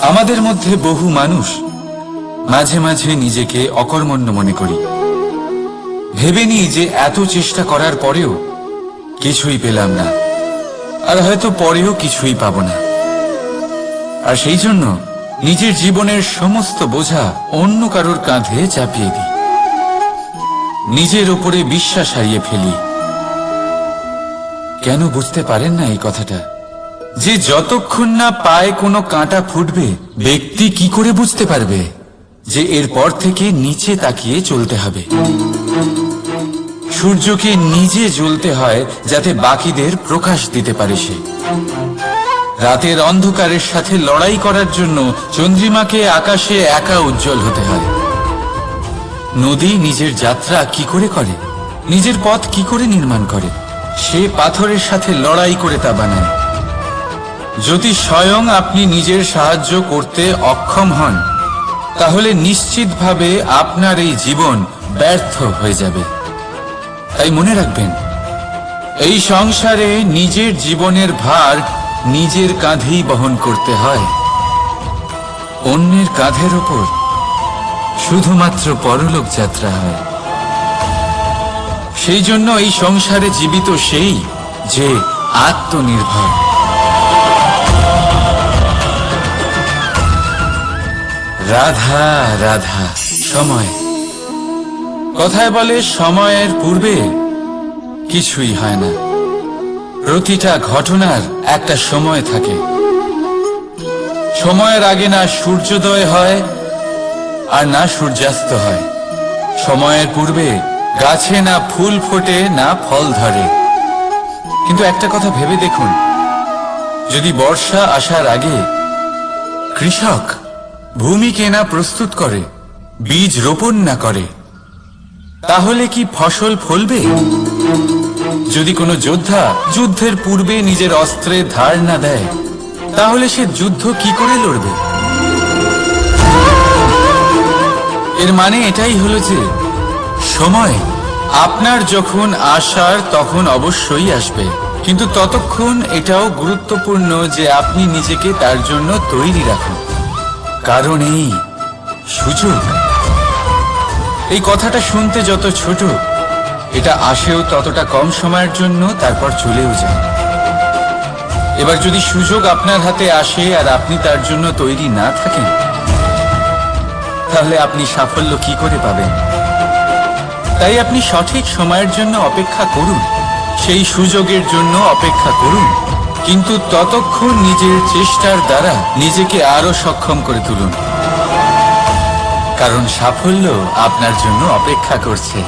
আমাদের মধ্যে বহু মানুষ মাঝে মাঝে নিজেকে অকর্মণ্য মনে করি, ভেবে নিই যে এত চেষ্টা করার পরেও কিছুই পেলাম না, আর হয়তো পরেও কিছুই পাবো না। আর সেই জন্য নিজের জীবনের সমস্ত বোঝা অন্য কারোর কাঁধে চাপিয়ে দিই, নিজের উপরে বিশ্বাস হারিয়ে ফেলি। কেন বুঝতে পারেন না এই কথাটা? যে যতক্ষণ না পায়ে কোনো কাঁটা ফুটবে, ব্যক্তি কি করে বুঝতে পারবে যে এরপর থেকে নিচে তাকিয়ে চলতে হবে? সূর্যকে নিজে জ্বলতে হয় যাতে বাকিদের প্রকাশ দিতে পারে সে। রাতের অন্ধকারের সাথে লড়াই করার জন্য চন্দ্রিমাকে আকাশে একা উজ্জ্বল হতে হয়। নদী নিজের যাত্রা কি করে করে, নিজের পথ কি করে নির্মাণ করে? সে পাথরের সাথে লড়াই করে তা বানায়। যদি স্বয়ং আপনি নিজের সাহায্য করতে অক্ষম হন, তাহলে নিশ্চিতভাবে আপনার এই জীবন ব্যর্থ হয়ে যাবে। তাই মনে রাখবেন, এই সংসারে নিজের জীবনের ভার নিজের কাঁধেই বহন করতে হয়। অন্যের কাঁধের ওপর শুধুমাত্র পরলোক যাত্রা হয়। সেই জন্য এই সংসারে জীবিত সেই যে আত্মনির্ভর। রাধা রাধা। সময়, কথায় বলে সময়ের পূর্বে কিছুই হয় না। প্রতিটা ঘটনার একটা সময় থাকে। সময়ের আগে না সূর্যোদয় হয় আর না সূর্যাস্ত হয়। সময়ের পূর্বে গাছে না ফুল ফোটে না ফল ধরে। কিন্তু একটা কথা ভেবে দেখুন, যদি বর্ষা আসার আগে কৃষক ভূমিকে না প্রস্তুত করে, বীজ রোপণ না করে, তাহলে কি ফসল ফলবে? যদি কোনো যোদ্ধা যুদ্ধের পূর্বে নিজের অস্ত্রে ধার না দেয়, তাহলে সে যুদ্ধ কি করে লড়বে? এর মানে এটাই হলো যে সময় আপনার যখন আসার তখন অবশ্যই আসবে, কিন্তু ততক্ষণ এটাও গুরুত্বপূর্ণ যে আপনি নিজেকে তার জন্য তৈরি রাখুন। কারণ এই সুযোগ, এই কথাটা শুনতে যত ছোট, এটা আসেও ততটা কম সময়ের জন্য, তারপর চলেও যায়। এবার যদি সুযোগ আপনার হাতে আসে আর আপনি তার জন্য তৈরি না থাকেন, তাহলে আপনি সাফল্য কি করে পাবেন? তাই আপনি সঠিক সময়ের জন্য অপেক্ষা করুন, সেই সুযোগের জন্য অপেক্ষা করুন, কিন্তু ততক্ষণ নিজের চেষ্টার দ্বারা নিজেকে আরো সক্ষম করে তুলুন। কারণ সাফল্য আপনার জন্য অপেক্ষা করছে,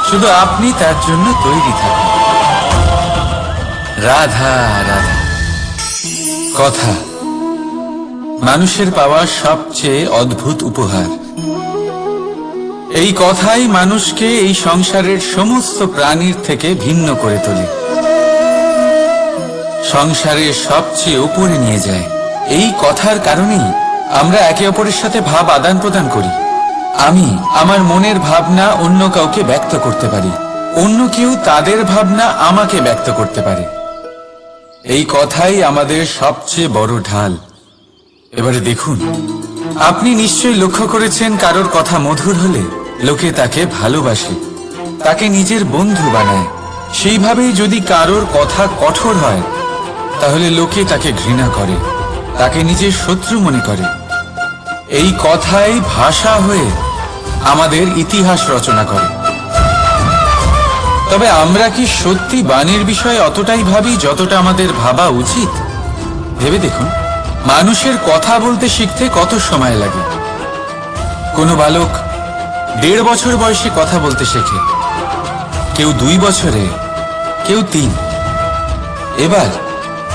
শুধু আপনি তার জন্য তৈরি থাকুন। রাধা রাধা। কথা মানুষের পাওয়া সবচেয়ে অদ্ভুত উপহার। এই কথাই মানুষকে এই সংসারের সমস্ত প্রাণীর থেকে ভিন্ন করে তোলে, সংসারের সবচেয়ে উপরে নিয়ে যায়। এই কথার কারণেই আমরা একে অপরের সাথে ভাব আদান প্রদান করি। আমি আমার মনের ভাবনা অন্য কাউকে ব্যক্ত করতে পারি, অন্য কেউ তাদের ভাবনা আমাকে ব্যক্ত করতে পারে। এই কথাই আমাদের সবচেয়ে বড় ঢাল। এবারে দেখুন, আপনি নিশ্চয়ই লক্ষ্য করেছেন, কারোর কথা মধুর হলে লোকে তাকে ভালোবাসে, তাকে নিজের বন্ধু বানায়। সেইভাবেই যদি কারোর কথা কঠোর হয়, তাহলে লোকে তাকে ঘৃণা করে, তাকে নিজের শত্রু মনে করে। এই কথাই ভাষা হয়ে আমাদের ইতিহাস রচনা করে। তবে আমরা কি সত্যি বাণীর বিষয়ে অতটাই ভাবি যতটা আমাদের ভাবা উচিত? ভেবে দেখুন, মানুষের কথা বলতে শিখতে কত সময় লাগে। কোনো বালক 1.5 বছর বয়সে কথা বলতে শেখে, কেউ 2 বছরে, কেউ 3। এবার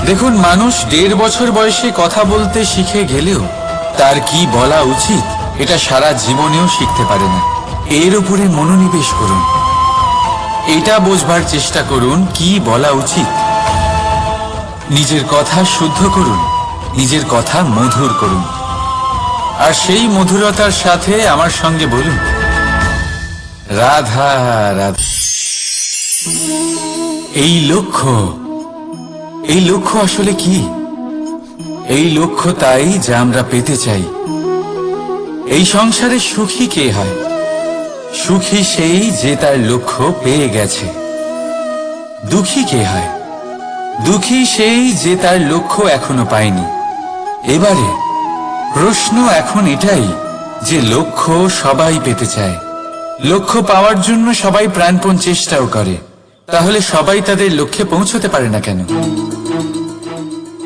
দেখুন, মানুষ 1.5 বছর বয়সে কথা বলতে শিখে গেলেও তার কি বলা উচিত এটা সারা জীবনেও শিখতে পারে না। এর উপরে মনোনিবেশ করুন, এটা বোঝবার চেষ্টা করুন কি বলা উচিত। নিজের কথা শুদ্ধ করুন, নিজের কথা মধুর করুন, আর সেই মধুরতার সাথে আমার সঙ্গে বলুন, রাধা রাধা। এই লক্ষ্য আসলে কি? এই লক্ষ্য তাই যা আমরা পেতে চাই। এই সংসারে সুখী কে হয়? সুখী সেই যে তার লক্ষ্য পেয়ে গেছে। দুঃখী কে হয়? দুঃখী সেই যে তার লক্ষ্য এখনো পায়নি। এবারে প্রশ্ন এখন এটাই যে লক্ষ্য সবাই পেতে চায়, লক্ষ্য পাওয়ার জন্য সবাই প্রাণপণ চেষ্টাও করে, তাহলে সবাই তাদের লক্ষ্যে পৌঁছতে পারে না কেন?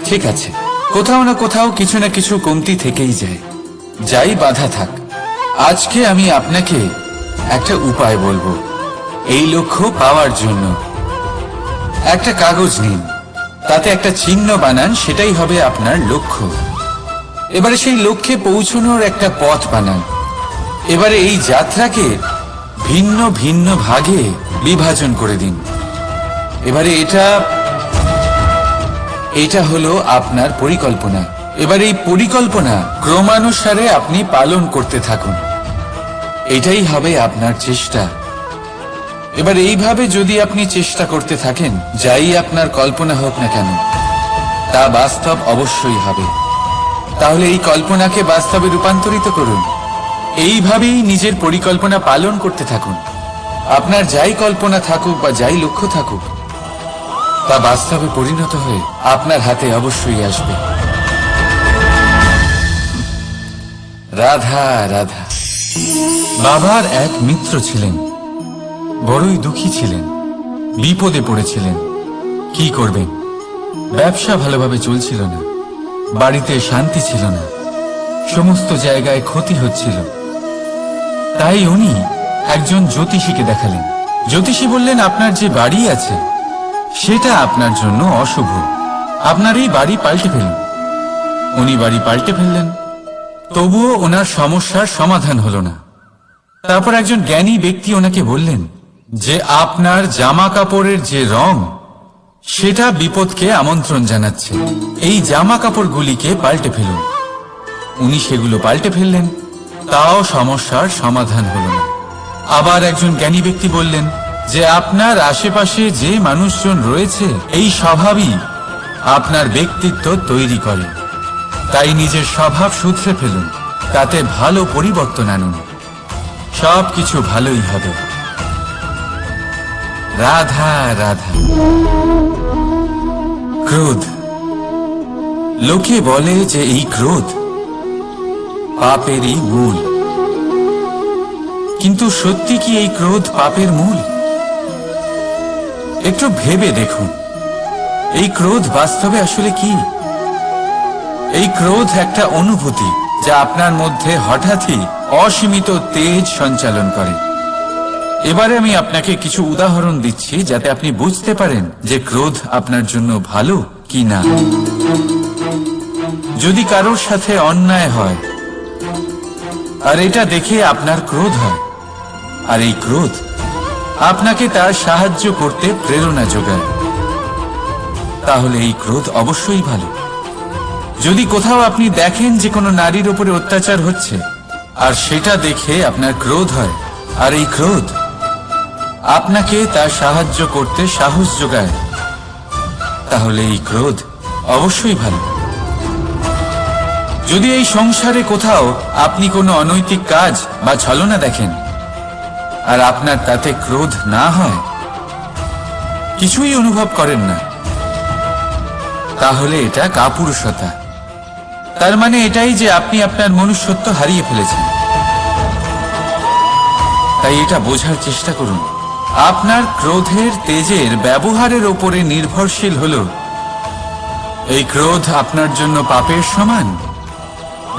ঠিক আছে, কোথাও না কোথাও কিছু না কিছু কমতি থেকেই যায়, যাই বাধা থাক। আজকে আমি আপনাকে একটা উপায় বলবো এই লক্ষ্য পাওয়ার জন্য। একটা কাগজ নিন, তাতে একটা চিহ্ন বানান, সেটাই হবে আপনার লক্ষ্য। এবারে সেই লক্ষ্যে পৌঁছানোর একটা পথ বানান। এবারে এই যাত্রাকে ভিন্ন ভিন্ন ভাগে বিভাজন করে দিন। এবারে এটা হলো আপনার পরিকল্পনা। এবার এই পরিকল্পনা ক্রমানুসারে আপনি পালন করতে থাকুন, এটাই হবে আপনার চেষ্টা। এবার এইভাবে যদি আপনি চেষ্টা করতে থাকেন, যাই আপনার কল্পনা হোক না কেন তা বাস্তব অবশ্যই হবে। তাহলে এই কল্পনাকে বাস্তবে রূপান্তরিত করুন। এইভাবেই নিজের পরিকল্পনা পালন করতে থাকুন। আপনার যাই কল্পনা থাকুক বা যাই লক্ষ্য থাকুক, তা বাস্তবে পরিণত হয়ে আপনার হাতে অবশ্যই আসবে। রাধা রাধা। বাবার এক মিত্র ছিলেন, বড়ই দুঃখী ছিলেন, বিপদে পড়েছিলেন। কি করবেন? ব্যবসা ভালোভাবে চলছিল না, বাড়িতে শান্তি ছিল না, সমস্ত জায়গায় ক্ষতি হচ্ছিল। তাই উনি একজন জ্যোতিষীকে দেখালেন। জ্যোতিষী বললেন, আপনার যে বাড়ি আছে সেটা আপনার জন্য অশুভ, আপনার এই বাড়ি পাল্টে ফেলুন। উনি বাড়ি পাল্টে ফেললেন, তবুও ওনার সমস্যার সমাধান হলো না। তারপর একজন জ্ঞানী ব্যক্তি ওনাকে বললেন যে আপনার জামা কাপড়ের যে রং সেটা বিপদকে আমন্ত্রণ জানাচ্ছে, এই জামা কাপড়গুলিকে পাল্টে ফেলুন। উনি সেগুলো পাল্টে ফেললেন, তাও সমস্যার সমাধান হলো না। আবার একজন জ্ঞানী ব্যক্তি বললেন যে আপনার আশেপাশে যে মানুষজন রয়েছে এই স্বভাবই আপনার ব্যক্তিত্ব তৈরি করে, তাই নিজের স্বভাব শুধরে ফেলুন, তাতে ভালো পরিবর্তন আনুন, সবকিছু ভালোই হবে। রাধা রাধা। ক্রোধ, লোকে বলে যে এই ক্রোধ পাপেরই মূল, কিন্তু সত্যি কি এই ক্রোধ পাপের মূল? একটু ভেবে দেখুন, এই ক্রোধ বাস্তবে আসলে কি? এই ক্রোধ একটা অনুভূতি যা আপনার মধ্যে হঠাৎই অসীমিত তেজ সঞ্চালন করে। এবারে আমি আপনাকে কিছু উদাহরণ দিচ্ছি যাতে আপনি বুঝতে পারেন যে ক্রোধ আপনার জন্য ভালো কি না। যদি কারোর সাথে অন্যায় হয় আর এটা দেখে আপনার ক্রোধ হয়, আর এই ক্রোধ আপনাকে তার সাহায্য করতে প্রেরণা যোগায়, তাহলে এই ক্রোধ অবশ্যই ভালো। যদি কোথাও আপনি দেখেন যে কোনো নারীর উপরে অত্যাচার হচ্ছে আর সেটা দেখে আপনার ক্রোধ হয়, আর এই ক্রোধ আপনাকে তার সাহায্য করতে সাহস যোগায়, তাহলে এই ক্রোধ অবশ্যই ভালো। যদি এই সংসারে কোথাও আপনি কোনো অনৈতিক কাজ বা ছলনা দেখেন আর আপনার তাতে ক্রোধ না হয়, কিছুই অনুভব করেন না, তাহলে এটা কাপুরুষতা। তার মানে এটাই যে আপনি আপনার মনুষ্যত্ব হারিয়ে ফেলেছেন। তাই এটা বোঝার চেষ্টা করুন, আপনার ক্রোধের তেজের ব্যবহারের ওপরে নির্ভরশীল হলো এই ক্রোধ আপনার জন্য পাপের সমান,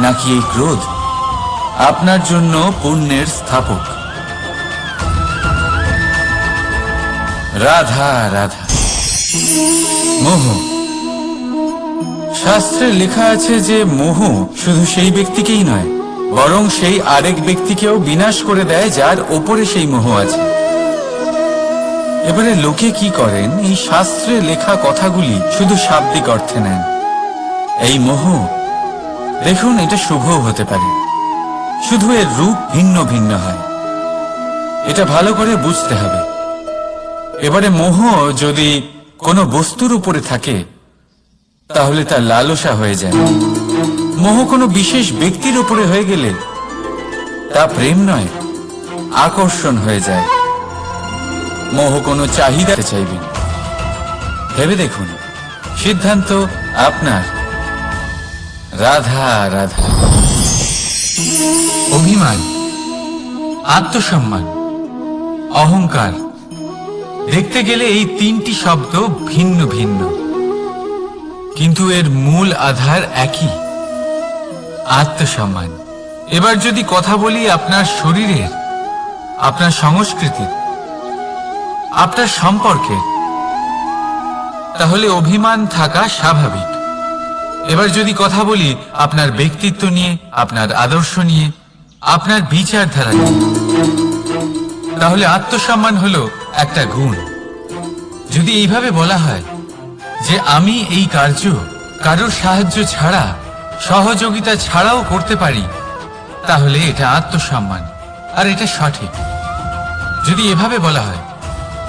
নাকি এই ক্রোধ আপনার জন্য পুণ্যের স্থাপক। রাধা রাধা। মোহ, শাস্ত্রে লেখা আছে যে মোহ শুধু সেই ব্যক্তিকেই নয়, বরং সেই আরেক ব্যক্তিকেও বিনাশ করে দেয় যার ওপরে সেই মোহ আছে। এবারে লোকে কি করেন, এই শাস্ত্রে লেখা কথাগুলি শুধু শাব্দিক অর্থে নেন। এই মোহ দেখুন, এটা শুভও হতে পারে, শুধু এর রূপ ভিন্ন ভিন্ন হয়, এটা ভালো করে বুঝতে হবে। এবারে মোহ যদি কোনো বস্তুর উপরে থাকে তাহলে তা লালসা হয়ে যায়। মোহ কোনো বিশেষ ব্যক্তির উপরে হয়ে গেলে তা প্রেম নয়, আকর্ষণ হয়ে যায়। মোহ কোনো চাহিদা চাইবেন। ভেবে দেখুন, সিদ্ধান্ত আপনার। রাধা রাধা। অভিমান, আত্মসম্মান, অহংকার, দেখতে গেলে এই তিনটি শব্দ ভিন্ন ভিন্ন, কিন্তু এর মূল আধার একই, আত্মসম্মান। এবার যদি কথা বলি আপনার শরীরের, আপনার সংস্কৃতির, আপনার সম্পর্কে, তাহলে অভিমান থাকা স্বাভাবিক। এবার যদি কথা বলি আপনার ব্যক্তিত্ব নিয়ে, আপনার আদর্শ নিয়ে, আপনার বিচারধারা নিয়ে, তাহলে আত্মসম্মান হলো একটা গুণ। যদি এইভাবে বলা হয় যে আমি এই কার্য কারোর সাহায্য ছাড়া, সহযোগিতা ছাড়াও করতে পারি, তাহলে এটা আত্মসম্মান, আর এটা সঠিক। যদি এভাবে বলা হয়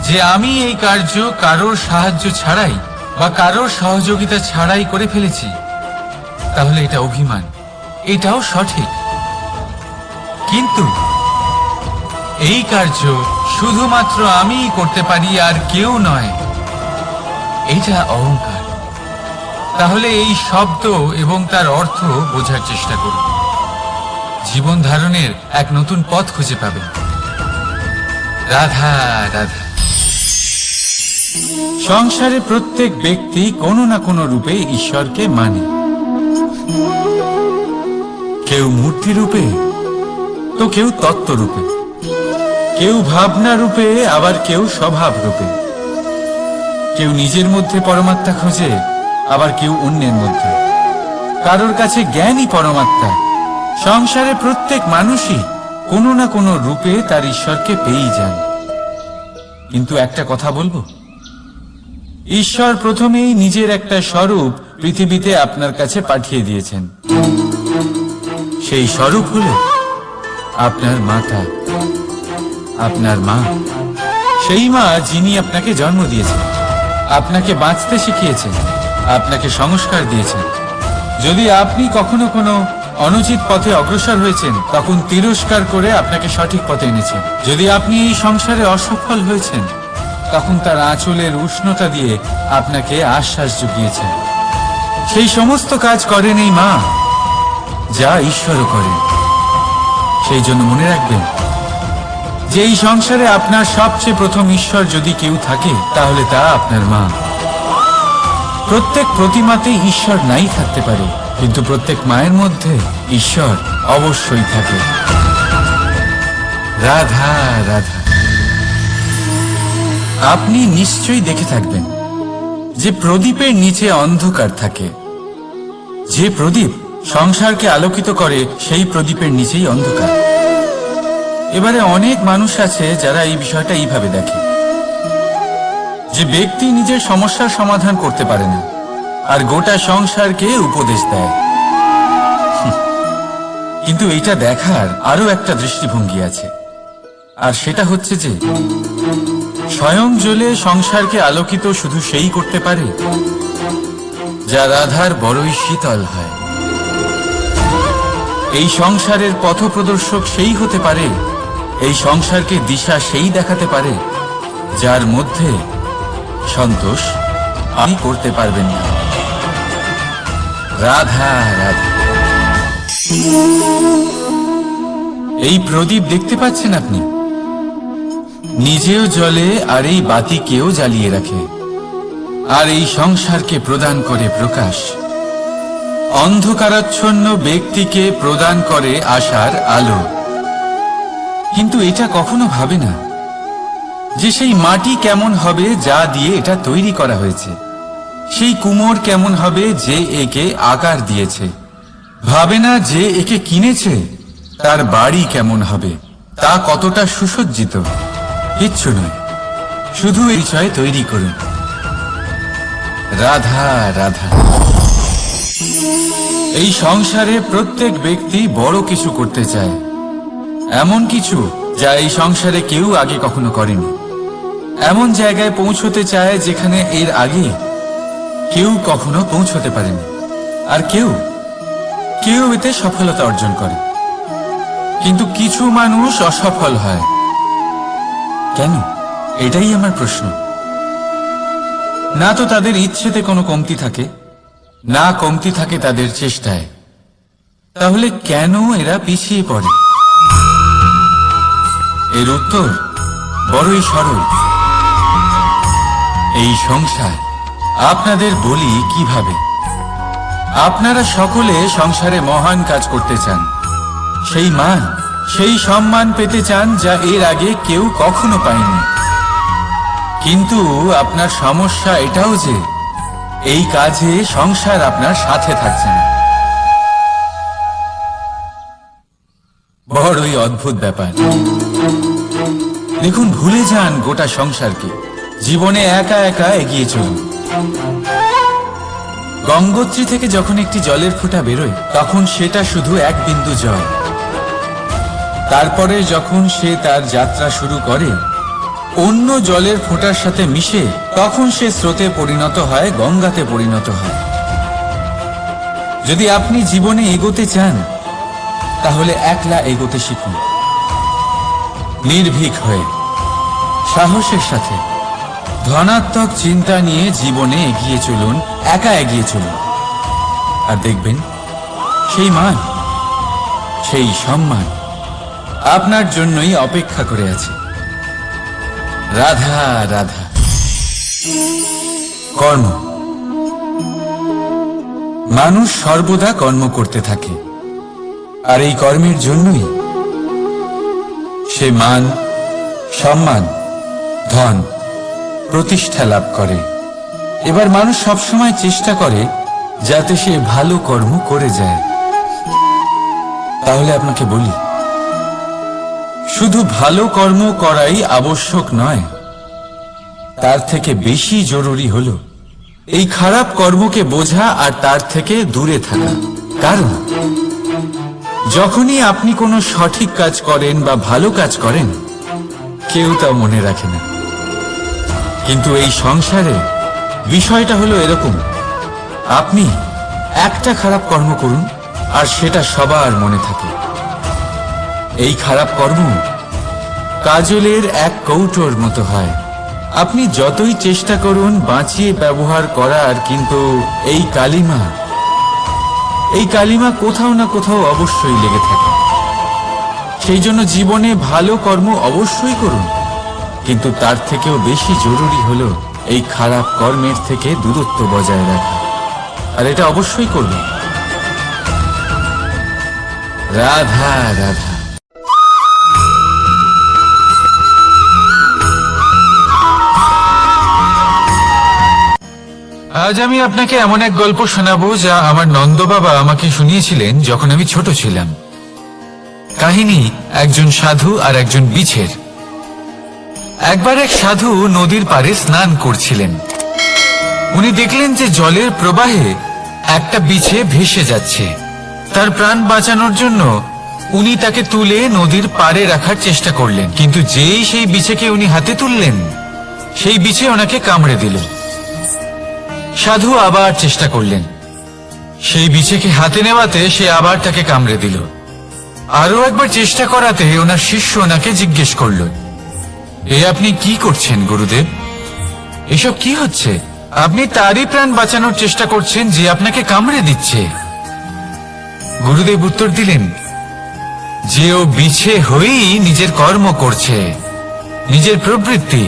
যে আমি এই কার্য কারোর সাহায্য ছাড়াই বা কারোর সহযোগিতা ছাড়াই করে ফেলেছি, তাহলে এটা অভিমান, এটাও সঠিক। কিন্তু এই কার্য শুধুমাত্র আমিই করতে পারি আর কেউ নয়, এটা অহংকার। তাহলে এই শব্দ এবং তার অর্থ বোঝার চেষ্টা করুন। জীবন ধারণের এক নতুন পথ খুঁজে পাবেন। রাধা রাধা। সংসারে প্রত্যেক ব্যক্তি কোনো না কোনো রূপে ঈশ্বরকে মানে। কেউ মূর্তি রূপে, তো কেউ তত্ত্ব রূপে, কেউ ভাবনা রূপে, আবার কেউ স্বভাব রূপে। কেউ নিজের মধ্যে পরমাত্মা খোঁজে, আবার কেউ অন্যের মধ্যে। কারোর কাছে জ্ঞানই পরমাত্মা। সংসারে প্রত্যেক মানুষই কোনো না কোনো রূপে তার ঈশ্বরকে পেয়েই যান। কিন্তু একটা কথা বলবো, ঈশ্বর প্রথমেই নিজের একটা স্বরূপ পৃথিবীতে আপনার কাছে পাঠিয়ে দিয়েছেন। সেই স্বরূপ হলো আপনার মাতা, আপনার মা। সেই মা যিনি আপনাকে জন্ম দিয়েছেন, আপনাকে বাঁচতে শিখিয়েছেন, আপনাকে সংস্কার দিয়েছেন। যদি আপনি কখনো কোনো অনুচিত পথে অগ্রসর হয়েছেন, তখন তিরস্কার করে আপনাকে সঠিক পথে এনেছেন। যদি আপনি এই সংসারে অসফল হয়েছেন, তখন তার আঁচলের উষ্ণতা দিয়ে আপনাকে আশ্বাস জুগিয়েছেন। সেই সমস্ত কাজ করেন এই মা, যা ঈশ্বরও করেন। সেই জন্য মনে রাখবেন যে এই সংসারে আপনার সবচেয়ে প্রথম ঈশ্বর যদি কেউ থাকে, তাহলে তা আপনার মা। প্রত্যেক প্রতিমাতে ঈশ্বর নাই থাকতে পারে, কিন্তু প্রত্যেক মায়ের মধ্যে ঈশ্বর অবশ্যই থাকে। রাধা রাধা। আপনি নিশ্চয়ই দেখে থাকবেন যে প্রদীপের নিচে অন্ধকার থাকে। যে প্রদীপ সংসারকে আলোকিত করে, সেই প্রদীপের নিচেই অন্ধকার। এবারে অনেক মানুষ আছে যারা এই বিষয়টা এইভাবে দেখে যে ব্যক্তি নিজের সমস্যার সমাধান করতে পারে না, আর গোটা সংসারকে উপদেশ দেয়। কিন্তু এটা দেখার আরো একটা দৃষ্টিভঙ্গি আছে, আর সেটা হচ্ছে যে স্বয়ং জ্বলে সংসারকে আলোকিত শুধু সেই করতে পারে যা রাধার বড়ই শীতল হয়। এই সংসারের পথপ্রদর্শক সেই হতে পারে, এই সংসারকে দিশা সেই দেখাতে পারে যার মধ্যে সন্তোষ আপনি করতে পারবেন না। রাধা রাধা। এই প্রদীপ দেখতে পাচ্ছেন আপনি, নিজেও জ্বলে আর এই বাতিকেও জ্বালিয়ে রাখে, আর এই সংসারকে প্রদান করে প্রকাশ। অন্ধকারাচ্ছন্ন ব্যক্তিকে প্রদান করে আশার আলো। কিন্তু এটা কখনো ভাবে না যে সেই মাটি কেমন হবে যা দিয়ে এটা তৈরি করা হয়েছে, সেই কুমোর কেমন হবে যে একে আকার দিয়েছে। ভাবে না যে একে কিনেছে তার বাড়ি কেমন হবে, তা কতটা সুসজ্জিত। কিচ্ছু নয়, শুধু এই বিষয় তৈরি করুন। রাধা রাধা। এই সংসারে প্রত্যেক ব্যক্তি বড় কিছু করতে চায়, এমন কিছু যা এই সংসারে কেউ আগে কখনো করেনি। এমন জায়গায় পৌঁছতে চায় যেখানে এর আগে কেউ কখনো পৌঁছতে পারেনি, আর কেউ কেউ এতে সফলতা অর্জন করে। কিন্তু কিছু মানুষ অসফল হয় কেন? এটাই আমার প্রশ্ন। না তো তাদের ইচ্ছেতে কোনো কমতি থাকে, না কমতি থাকে তাদের চেষ্টায়। তাহলে কেন এরা পিছিয়ে পড়ে? এর উত্তর বড়ই সরল। এই সংসার। আপনাদের বলি কিভাবে। আপনারা সকলে সংসারে মহান কাজ করতে চান, সেই মান, সেই সম্মান পেতে চান যা এর আগে কেউ কখনো পায়নি। কিন্তু আপনার সমস্যা এটাও যে এই কাজে সংসার আপনার সাথে থাকছে না। বড়ই অদ্ভুত ব্যাপার। দেখুন, ভুলে যান গোটা সংসারকে, জীবনে একা একা এগিয়ে চলুন। গঙ্গোত্রী থেকে যখন একটি জলের ফোঁটা বেরোয় তখন সেটা শুধু এক বিন্দু জল। তারপরে যখন সে তার যাত্রা শুরু করে অন্য জলের ফোঁটার সাথে মিশে, তখন সে স্রোতে পরিণত হয়, গঙ্গাতে পরিণত হয়। যদি আপনি জীবনে এগোতে চান তাহলে একলা এগোতে শিখুন, নির্ভীক হয়ে, সাহসের সাথে, ধনাত্মক চিন্তা নিয়ে জীবনে এগিয়ে চলুন, একা এগিয়ে চলুন। আর দেখবেন সেই মান, সেই সম্মান আপনার জন্যই অপেক্ষা করে আছে। রাধা রাধা। কর্ম। মানুষ সর্বদা কর্ম করতে থাকে, আর এই কর্মের জন্যই সে মান, সম্মান, ধন, প্রতিষ্ঠা লাভ করে। এবার মানুষ সবসময় চেষ্টা করে যাতে সে ভালো কর্ম করে যায়। তাহলে আপনাকে বলি, শুধু ভালো কর্ম করাই আবশ্যক নয়, তার থেকে বেশি জরুরি হলো এই খারাপ কর্মকে বোঝা আর তার থেকে দূরে থাকা। কারণ যখনই আপনি কোনো সঠিক কাজ করেন বা ভালো কাজ করেন, কেউ তা মনে রাখে না। কিন্তু এই সংসারে বিষয়টা হলো এরকম, আপনি একটা খারাপ কর্ম করুন আর সেটা সবার মনে থাকে। এই খারাপ কর্ম কাজলের এক কৌটোর মতো হয়। আপনি যতই চেষ্টা করুন বাঁচিয়ে ব্যবহার করার, কিন্তু এই কালিমা কোথাও না কোথাও অবশ্যই লেগে থাকে। সেই জন্য জীবনে ভালো কর্ম অবশ্যই করুন, কিন্তু তার থেকেও বেশি জরুরি হলো এই খারাপ কর্মের থেকে দূরত্ব বজায় রাখা। আর এটা অবশ্যই করবেন। রাধা রাধা। আজ আমি আপনাকে এমন এক গল্প শোনাবো যা আমার নন্দ বাবা আমাকে শুনিয়েছিলেন যখন আমি ছোট ছিলাম। কাহিনী একজন সাধু আর একজন বিছের। একবার এক সাধু নদীর পাড়ে স্নান করছিলেন। উনি দেখলেন যে জলের প্রবাহে একটা বিছে ভেসে যাচ্ছে। তার প্রাণ বাঁচানোর জন্য উনি তাকে তুলে নদীর পাড়ে রাখার চেষ্টা করলেন, কিন্তু যেই সেই বিছেকে উনি হাতে তুললেন, সেই বিছে ওনাকে কামড়ে দিল। সাধু আবার চেষ্টা করলেন, সেই বিছেকে হাতে নেওয়াতে সে আবার তাকে কামড়ে দিল। আরো একবার চেষ্টা করাতে ওনার শিষ্য ওনাকে জিজ্ঞেস করল, এ আপনি কি করছেন গুরুদেব? এসব কি হচ্ছে? আপনি তারই প্রাণ বাঁচানোর চেষ্টা করছেন যে আপনাকে কামড়ে দিচ্ছে। গুরুদেব উত্তর দিলেন যে ও বিছে হয়েই নিজের কর্ম করছে, নিজের প্রবৃত্তি,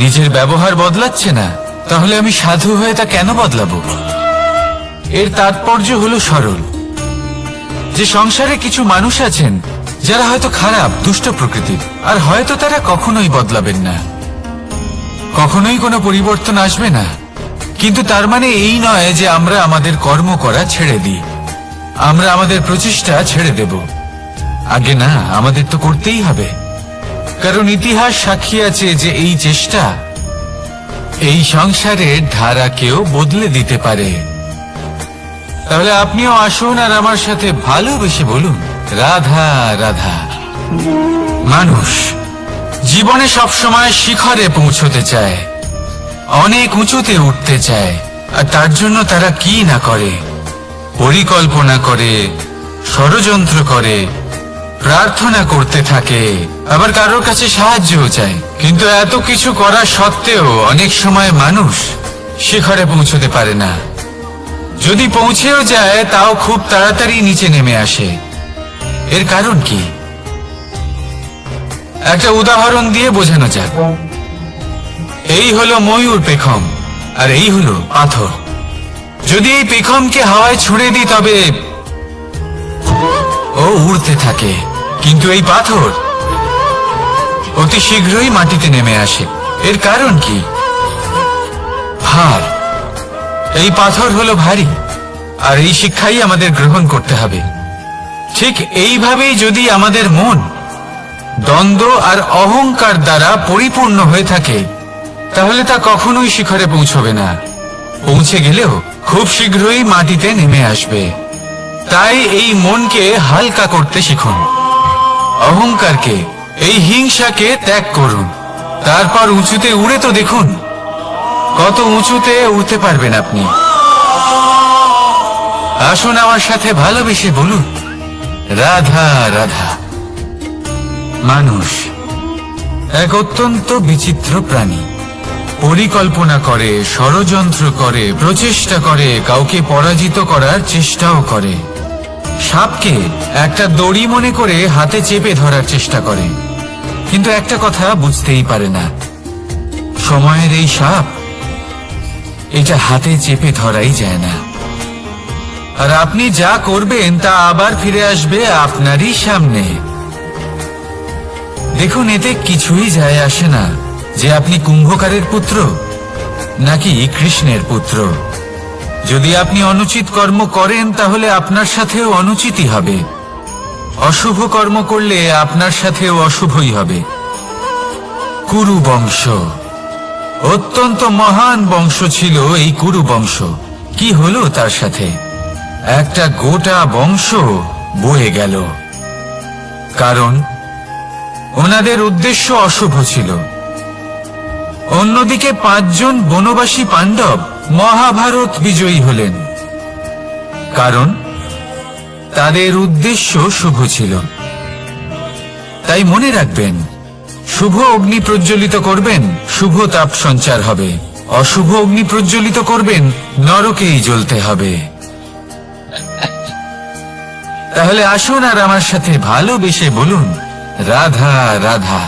নিজের ব্যবহার বদলাচ্ছে না। তাহলে আমি সাধু হয়ে তা কেন বদলাবো? এর তাৎপর্য হলো সরল, যে সংসারে কিছু মানুষ আছেন যারা হয়তো খারাপ, দুষ্ট প্রকৃতির, আর হয়তো তারা কখনোই বদলাবেন না, কখনোই কোনো পরিবর্তন আসবে না। কিন্তু তার মানে এই নয় যে আমরা আমাদের কর্ম করা ছেড়ে দিই, আমরা আমাদের প্রচেষ্টা ছেড়ে দেব। আগে না, আমাদের তো করতেই হবে, কারণ ইতিহাস সাক্ষী আছে যে এই চেষ্টা এই সংসারের ধারাকেও বদলে দিতে পারে। তাহলে আপনিও আসুন আর আমার সাথে ভালোবেসে বলুন, রাধা রাধা। মানুষ জীবনে সবসময় শিখরে পৌঁছতে চায়, অনেক উঁচুতে উঠতে চায়, আর তার জন্য তারা কি না করে, পরিকল্পনা করে, ষড়যন্ত্র করে, প্রার্থনা করতে থাকে, আবার কারোর কাছে সাহায্যও চায়। কিন্তু এত কিছু করা সত্ত্বেও অনেক সময় মানুষ শিখরে পৌঁছতে পারে না। যদি পৌঁছেও যায় তাও খুব তাড়াতাড়ি নিচে নেমে আসে। এর কারণ কি? একটা উদাহরণ দিয়ে বোঝানো যাক। এই হলো ময়ূর পেখম, আর এই হলো পাথর। যদি এই পেখমকে হাওয়ায় ছুঁড়ে দিই তবে ও উড়তে থাকে, কিন্তু এই পাথর অতি শীঘ্রই মাটিতে নেমে আসে। এর কারণ কি? ভার। এই পাথর হলো ভারী, আর এই শিক্ষাই আমাদের গ্রহণ করতে হবে। ঠিক এইভাবেই যদি আমাদের মন দ্বন্দ্ব আর অহংকার দ্বারা পরিপূর্ণ হয়ে থাকে, তাহলে তা কখনোই শিখরে পৌঁছবে না। পৌঁছে গেলেও খুব শীঘ্রই মাটিতে নেমে আসবে। তাই এই মনকে হালকা করতে শিখুন, অহংকারকে, এই হিংসাকে ত্যাগ করুন। তারপর উঁচুতে উড়ে তো দেখুন কত উঁচুতে উঠতে পারবেন আপনি। আসুন আমার সাথে ভালোবেসে বলুন, রাধা রাধা। মানুষ এক অত্যন্ত বিচিত্র প্রাণী। পরিকল্পনা করে, ষড়যন্ত্র করে, প্রচেষ্টা করে, কাউকে পরাজিত করার চেষ্টাও করে। সাপকে একটা দড়ি মনে করে হাতে চেপে ধরার চেষ্টা করে, কিন্তু একটা কথা বুঝতেই পারে না, সময়ের এই সাপ, এটা হাতে চেপে ধরাই যায় না। আর আপনি যা করবেন তা আবার ফিরে আসবে আপনারই সামনে। দেখুন, এতে কিছুই যায় আসে না যে আপনি কুম্ভকারের পুত্র নাকি কৃষ্ণের পুত্র। যদি আপনি অনুচিত কর্ম করেন তাহলে আপনার সাথেও অনুচিতই হবে। অশুভ কর্ম করলে আপনার সাথেও অশুভই হবে। কুরু বংশ অত্যন্ত মহান বংশ ছিল। এই কুরু বংশ কি হলো তার সাথে? একটা গোটা বংশ বয়ে গেল, কারণ ওনাদের উদ্দেশ্য অশুভ ছিল। অন্যদিকে 5 জন বনবাসী পাণ্ডব মহাভারত বিজয়ী হলেন, কারণ তাদের উদ্দেশ্য শুভ ছিল। তাই মনে রাখবেন, শুভ অগ্নি প্রজ্বলিত করবেন, শুভ তাপ সঞ্চার হবে। অশুভ অগ্নি প্রজ্বলিত করবেন, নরকেই জ্বলতে হবে। তাহলে আসুন আর আমার সাথে ভালোবেসে বলুন, রাধা রাধা।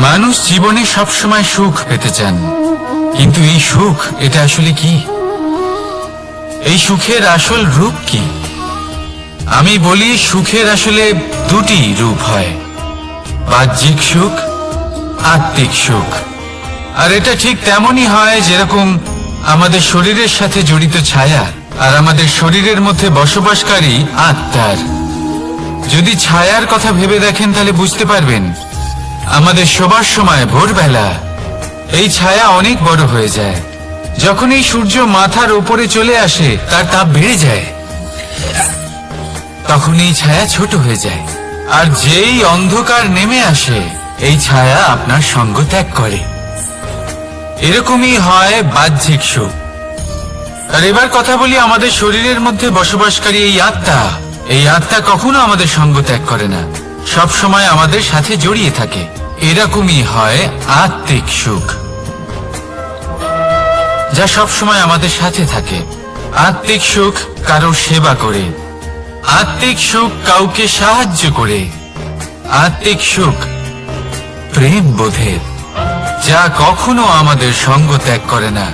মানুষ জীবনে সবসময় সুখ পেতে চান, কিন্তু এই সুখ, এটা আসলে কি? এই সুখের আসল রূপ কি? আমি বলি, সুখের আসলে 2টি রূপ হয়, বাহ্যিক সুখ, আত্মিক সুখ। আর এটা ঠিক তেমনই হয় যেরকম আমাদের শরীরের সাথে জড়িত ছায়া আর আমাদের শরীরের মধ্যে বসবাসকারী আত্মার। যদি ছায়ার কথা ভেবে দেখেন তাহলে বুঝতে পারবেন, আমাদের শোবার সময় ভোরবেলা এই ছায়া অনেক বড় হয়ে যায়। যখন এই সূর্য মাথার উপরে চলে আসে, তার তাপ বেড়ে যায়, তখন এই ছায়া ছোট হয়ে যায়। আর যেই অন্ধকার নেমে আসে, এই ছায়া আপনার সঙ্গ ত্যাগ করে। এরকমই হয় বাহ্যিক সুখ। আর এবার কথা বলি আমাদের শরীরের মধ্যে বসবাসকারী এই আত্মা। এই আত্মা কখনো আমাদের সঙ্গ ত্যাগ করে না, সব সময় আমাদের সাথে জড়িয়ে থাকে। এরকমই হয় আত্মিক সুখ, যা সব সময় আমাদের সাথে থাকে। আত্মিক সুখ কারোর সেবা করে, আত্মিক সুখ কাউকে সাহায্য করে, আত্মিক সুখ প্রেম বোধের, যা কখনো আমাদের সঙ্গ ত্যাগ করে না।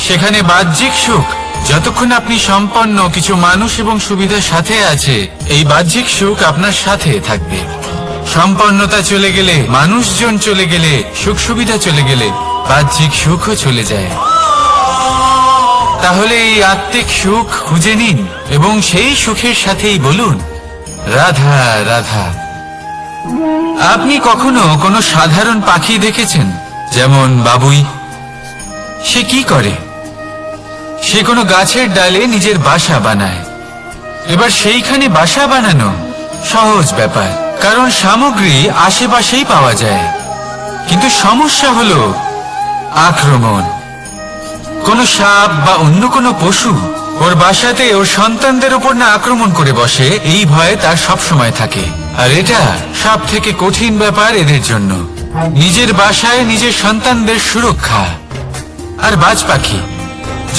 সেখানে বাহ্যিক সুখ, যতক্ষণ আপনি সম্পন্ন কিছু মানুষ এবং সুবিধার সাথে আছে, এই বাহ্যিক সুখ আপনার সাথে থাকবে। সম্পন্নতা চলে গেলে, মানুষজন চলে গেলে, সুখ সুবিধা চলে গেলে, বাহ্যিক সুখও চলে যায়। তাহলে এই আত্মিক সুখ খুঁজে নিন এবং সেই সুখের সাথেই বলুন, রাধা রাধা। আপনি কখনো কোনো সাধারণ পাখি দেখেছেন, যেমন বাবুই? সে কি করে? সে কোনো গাছের ডালে নিজের বাসা বানায়। এবার সেইখানে বাসা বানানো সহজ ব্যাপার, কারণ সামগ্রী আশেপাশেই পাওয়া যায়। কিন্তু সমস্যা হলো, আক্রমণ। কোন সাপ বা অন্য কোনো পশু ওর বাসাতে ওর সন্তানদের উপর না আক্রমণ করে বসে, এই ভয়ে তার সব সময় থাকে। আর এটা সব থেকে কঠিন ব্যাপার এদের জন্য, নিজের বাসায় নিজের সন্তানদের সুরক্ষা। আর বাজ পাখি,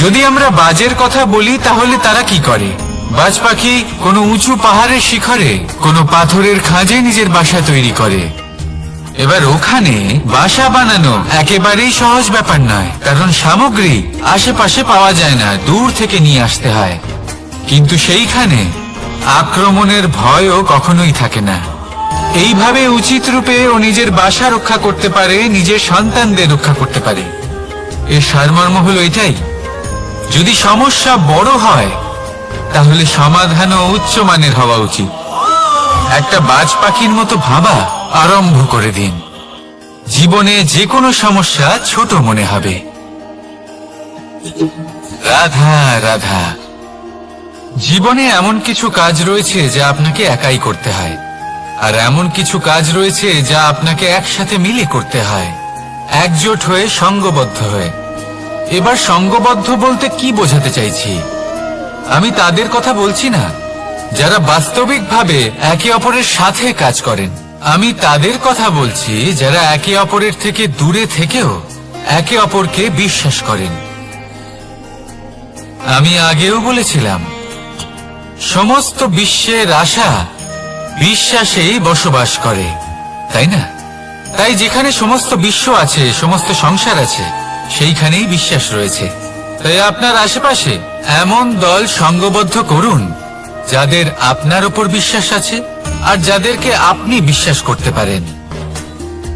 যদি আমরা বাজের কথা বলি তাহলে তারা কি করে? বাজ পাখি কোনো উঁচু পাহাড়ের শিখরে, কোনো পাথরের খাঁজে নিজের বাসা তৈরি করে। এবার ওখানে বাসা বানানো একেবারেই সহজ ব্যাপার নয়, কারণ সামগ্রী আশেপাশে পাওয়া যায় না, দূর থেকে নিয়ে আসতে হয়। কিন্তু সেইখানে আক্রমণের ভয়ও কখনোই থাকে না। এইভাবে উচিত রূপে ও নিজের বাসা রক্ষা করতে পারে, নিজের সন্তানদের রক্ষা করতে পারে। এর সারমর্ম হলো এটাই, যদি সমস্যা বড় হয় তাহলে সমাধানও উচ্চমানের হওয়া উচিত। একটা বাজ পাখির মতো ভাবা আরম্ভ করে দিন, জীবনে যে কোনো সমস্যা ছোট মনে হবে। রাধা রাধা। জীবনে এমন কিছু কাজ রয়েছে যা আপনাকে একাই করতে হয়, আর এমন কিছু কাজ রয়েছে যা আপনাকে একসাথে মিলে করতে হয়, একজোট হয়ে, সঙ্গবদ্ধ হয়ে। এবার সঙ্গবদ্ধ বলতে কি বোঝাতে চাইছি? আমি তাদের কথা বলছি না যারা বাস্তবিকভাবে একে অপরের সাথে কাজ করেন। আমি তাদের কথা বলছি যারা একে অপরের থেকে দূরে থেকেও একে অপরকে বিশ্বাস করেন। আমি আগেও বলেছিলাম, সমস্ত বিশ্বের আশা বিশ্বাসেই বসবাস করে, তাই না? তাই যেখানে সমস্ত বিশ্ব আছে, সমস্ত সংসার আছে, সেইখানেই বিশ্বাস রয়েছে। তাই আপনার আশেপাশে এমন দল সঙ্গবদ্ধ করুন যাদের আপনার উপর বিশ্বাস আছে আর যাদেরকে আপনি বিশ্বাস করতে পারেন।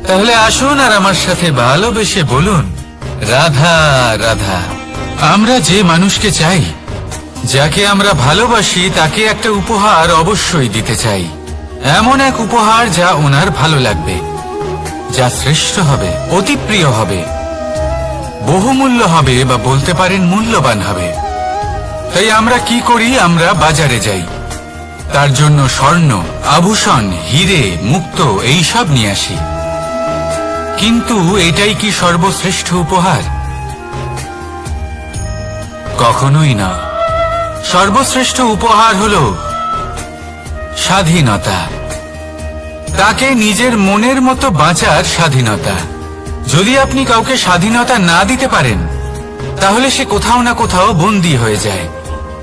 তাহলে আসুন আর আমার সাথে ভালোবেসে বলুন, রাধা রাধা। আমরা যে মানুষকে চাই, যাকে আমরা ভালোবাসি, তাকে একটা উপহার অবশ্যই দিতে চাই। এমন এক উপহার যা ওনার ভালো লাগবে, যা শ্রেষ্ঠ হবে, অতি প্রিয় হবে, বহুমূল্য হবে, বা বলতে পারেন মূল্যবান হবে। তাই আমরা কি করি? আমরা বাজারে যাই, তার জন্য স্বর্ণ, আভূষণ, হিরে, মুক্তো এইসব নিয়ে আসি। কিন্তু এটাই কি সর্বশ্রেষ্ঠ উপহার? কখনোই না। সর্বশ্রেষ্ঠ উপহার হলো স্বাধীনতা, তাকে নিজের মনের মতো বাঁচার স্বাধীনতা। যদি আপনি কাউকে স্বাধীনতা না দিতে পারেন, তাহলে সে কোথাও না কোথাও বন্দী হয়ে যায়,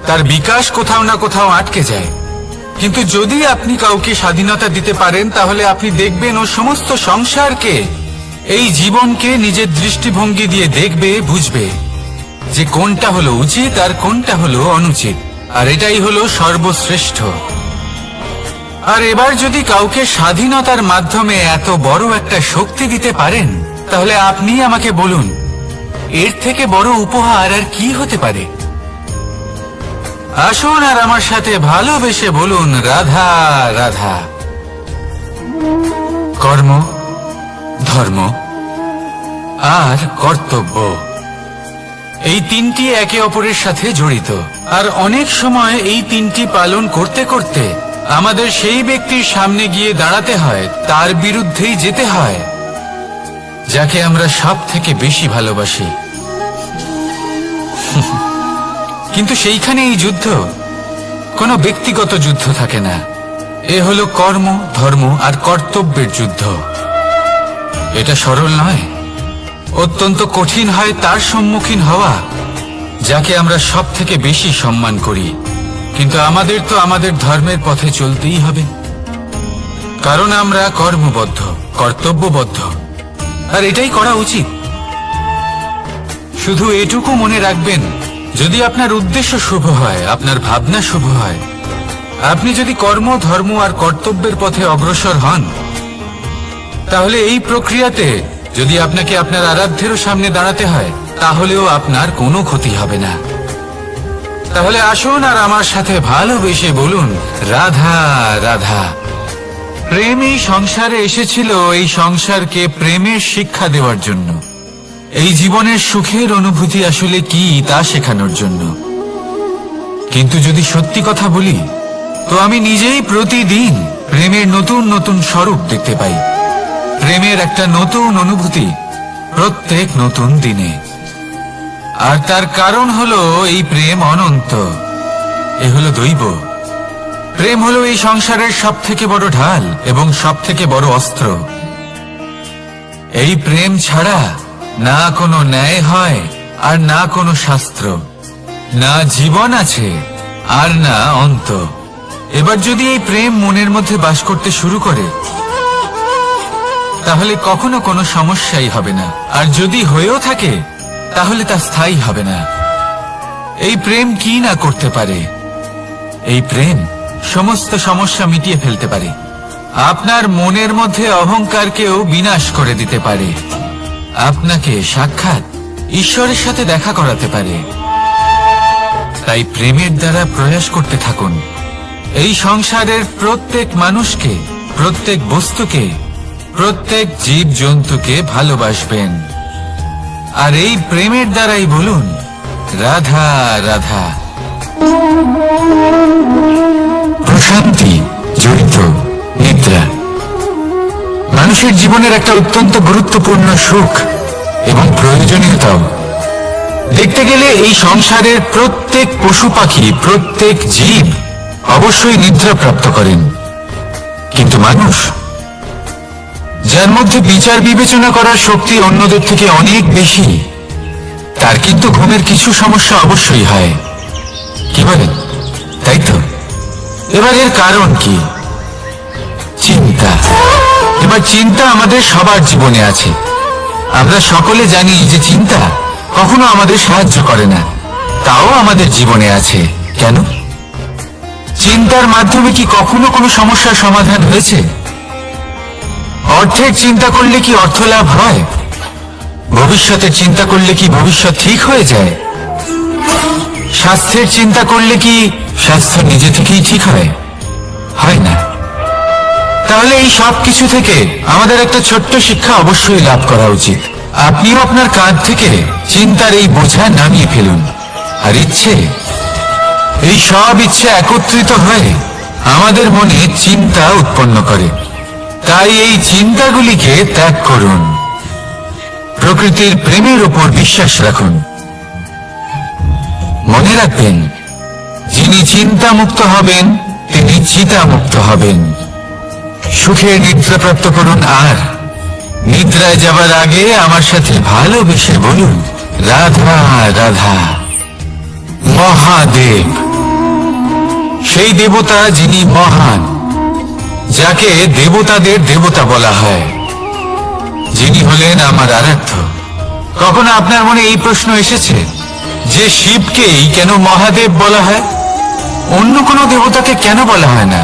তার বিকাশ কোথাও না কোথাও আটকে যায়। কিন্তু যদি আপনি কাউকে স্বাধীনতা দিতে পারেন, তাহলে আপনি দেখবেন ও সমস্ত সংসারকে, এই জীবনকে নিজের দৃষ্টিভঙ্গি দিয়ে দেখবে, বুঝবে যে কোনটা হলো উচিত আর কোনটা হলো অনুচিত। আর এটাই হলো সর্বশ্রেষ্ঠ। আর এবার যদি কাউকে স্বাধীনতার মাধ্যমে এত বড় একটা শক্তি দিতে পারেন, তাহলে আপনি আমাকে বলুন, এর থেকে বড় উপহার আর কি হতে পারে? আসুন আর আমার সাথে ভালোবেসে বলুন, রাধা রাধা। কর্ম, ধর্ম আর কর্তব্য, এই তিনটি একে অপরের সাথে জড়িত। আর অনেক সময় এই তিনটি পালন করতে করতে আমাদের সেই ব্যক্তির সামনে গিয়ে দাঁড়াতে হয়, তার বিরুদ্ধেই যেতে হয়, যাকে আমরা সব থেকে বেশি ভালোবাসি। কিন্তু সেইখানে এই যুদ্ধ কোনো ব্যক্তিগত যুদ্ধ থাকে না, এ হলো কর্ম, ধর্ম আর কর্তব্যের যুদ্ধ। এটা সরল নয়, অত্যন্ত কঠিন হয় তার সম্মুখীন হওয়া যাকে আমরা সব থেকে বেশি সম্মান করি। কিন্তু আমাদের তো আমাদের ধর্মের পথে চলতেই হবে, কারণ আমরা কর্মবদ্ধ, কর্তব্যবদ্ধ, আর এটাই করা উচিত। শুধু এটুকু মনে রাখবেন, যদি আপনার উদ্দেশ্য শুভ হয়, আপনার ভাবনা শুভ হয়, আপনি যদি কর্ম, ধর্ম আর কর্তব্যের পথে অগ্রসর হন, তাহলে এই প্রক্রিয়াতে যদি আপনাকে আপনার আরাধ্যেরও সামনে দাঁড়াতে হয়, তাহলেও আপনার কোনো ক্ষতি হবে না। তাহলে আসুন আর আমার সাথে ভালোবেসে বলুন, রাধা রাধা। প্রেম এই সংসারে এসেছিল এই সংসারকে প্রেমের শিক্ষা দেওয়ার জন্য, এই জীবনের সুখের অনুভূতি আসলে কি তা শেখানোর জন্য। কিন্তু যদি সত্যি কথা বলি, তো আমি নিজেই প্রতিদিন প্রেমের নতুন নতুন স্বরূপ দেখতে পাই, প্রেমের একটা নতুন অনুভূতি প্রত্যেক নতুন দিনে। আর তার কারণ হলো এই প্রেম অনন্ত, এ হলো দৈব। প্রেম হলো এই সংসারের সব থেকে বড় ঢাল এবং সব থেকে বড় অস্ত্র। এই প্রেম ছাড়া না কোনো ন্যায় হয় আর না কোনো শাস্ত্র, না জীবন আছে আর না অন্ত। এবার যদি এই প্রেম মনের মধ্যে বাস করতে শুরু করে, তাহলে কখনো কোনো সমস্যাই হবে না, আর যদি হয়েও থাকে তাহলে তা স্থায়ী হবে না। এই প্রেম কি না করতে পারে? এই প্রেম সমস্ত সমস্যা মিটিয়ে ফেলতে পারে, আপনার মনের মধ্যে অহংকারকেও বিনাশ করে দিতে পারে, আপনাকে সাক্ষাৎ ঈশ্বরের সাথে দেখা করাতে পারে। তাই প্রেমের দ্বারা প্রয়াস করতে থাকুন। এই সংসারের প্রত্যেক মানুষকে, প্রত্যেক বস্তুকে, প্রত্যেক জীব জন্তুকে ভালোবাসবেন। আর এই প্রেমের দ্বারাই বলুন রাধা রাধা। প্রশান্তি, জড়িত নিদ্রা মানুষের জীবনের একটা অত্যন্ত গুরুত্বপূর্ণ সুখ এবং প্রয়োজনীয়তাও। দেখতে গেলে এই সংসারের প্রত্যেক পশু পাখি, প্রত্যেক জীব অবশ্যই নিদ্রা প্রাপ্ত করেন, কিন্তু মানুষ, যার মধ্যে বিচার বিবেচনা করার শক্তি অন্যদের থেকে অনেক বেশি, তার কিন্তু ঘুমের কিছু সমস্যা অবশ্যই হয়। কি বলেন? তাই তো। এবার এর কারণ কি? চিন্তা। এবার চিন্তা আমাদের সবার জীবনে আছে। আমরা সকলে জানি যে চিন্তা কখনো আমাদের সাহায্য করে না, তাও আমাদের জীবনে আছে। কেন? চিন্তার মাধ্যমে কি কখনো কোনো সমস্যার সমাধান হয়েছে? অর্থের চিন্তা করলে কি অর্থ লাভ হয়? ভবিষ্যতের চিন্তা করলে কি ভবিষ্যৎ ঠিক হয়ে যায়? স্বাস্থ্যের চিন্তা করলে কি স্বাস্থ্য নিজে থেকেই ঠিক হয়? হয় না। তাহলে এই সব কিছু থেকে আমাদের একটা ছোট্ট শিক্ষা অবশ্যই লাভ করা উচিত। আপনিও আপনার কাঁধ থেকে চিন্তার এই বোঝা নামিয়ে ফেলুন। আর ইচ্ছে, এই সব ইচ্ছে একত্রিত হয়ে আমাদের মনে চিন্তা উৎপন্ন করে। তাই এই চিন্তাগুলিকে ত্যাগ করুন। প্রকৃতির প্রেমের উপর বিশ্বাস রাখুন। মনে রাখবেন, যিনি চিন্তা মুক্ত হবেন তিনি চিতা মুক্ত হবেন। সুখের নিদ্রা প্রাপ্ত করুন, আর নিদ্রায় যাবার আগে আমার সাথে ভালোবেসে বলুন রাধা রাধা। মহাদেব, সেই দেবতা যিনি মহান, যাকে দেবতাদের দেবতা বলা হয়, যিনি হলেন আমার আরাধ্য। কখনো আপনার মনে এই প্রশ্ন এসেছে যে শিবকেই কেন মহাদেব বলা হয়, অন্য কোনো দেবতাকে কেন বলা হয় না?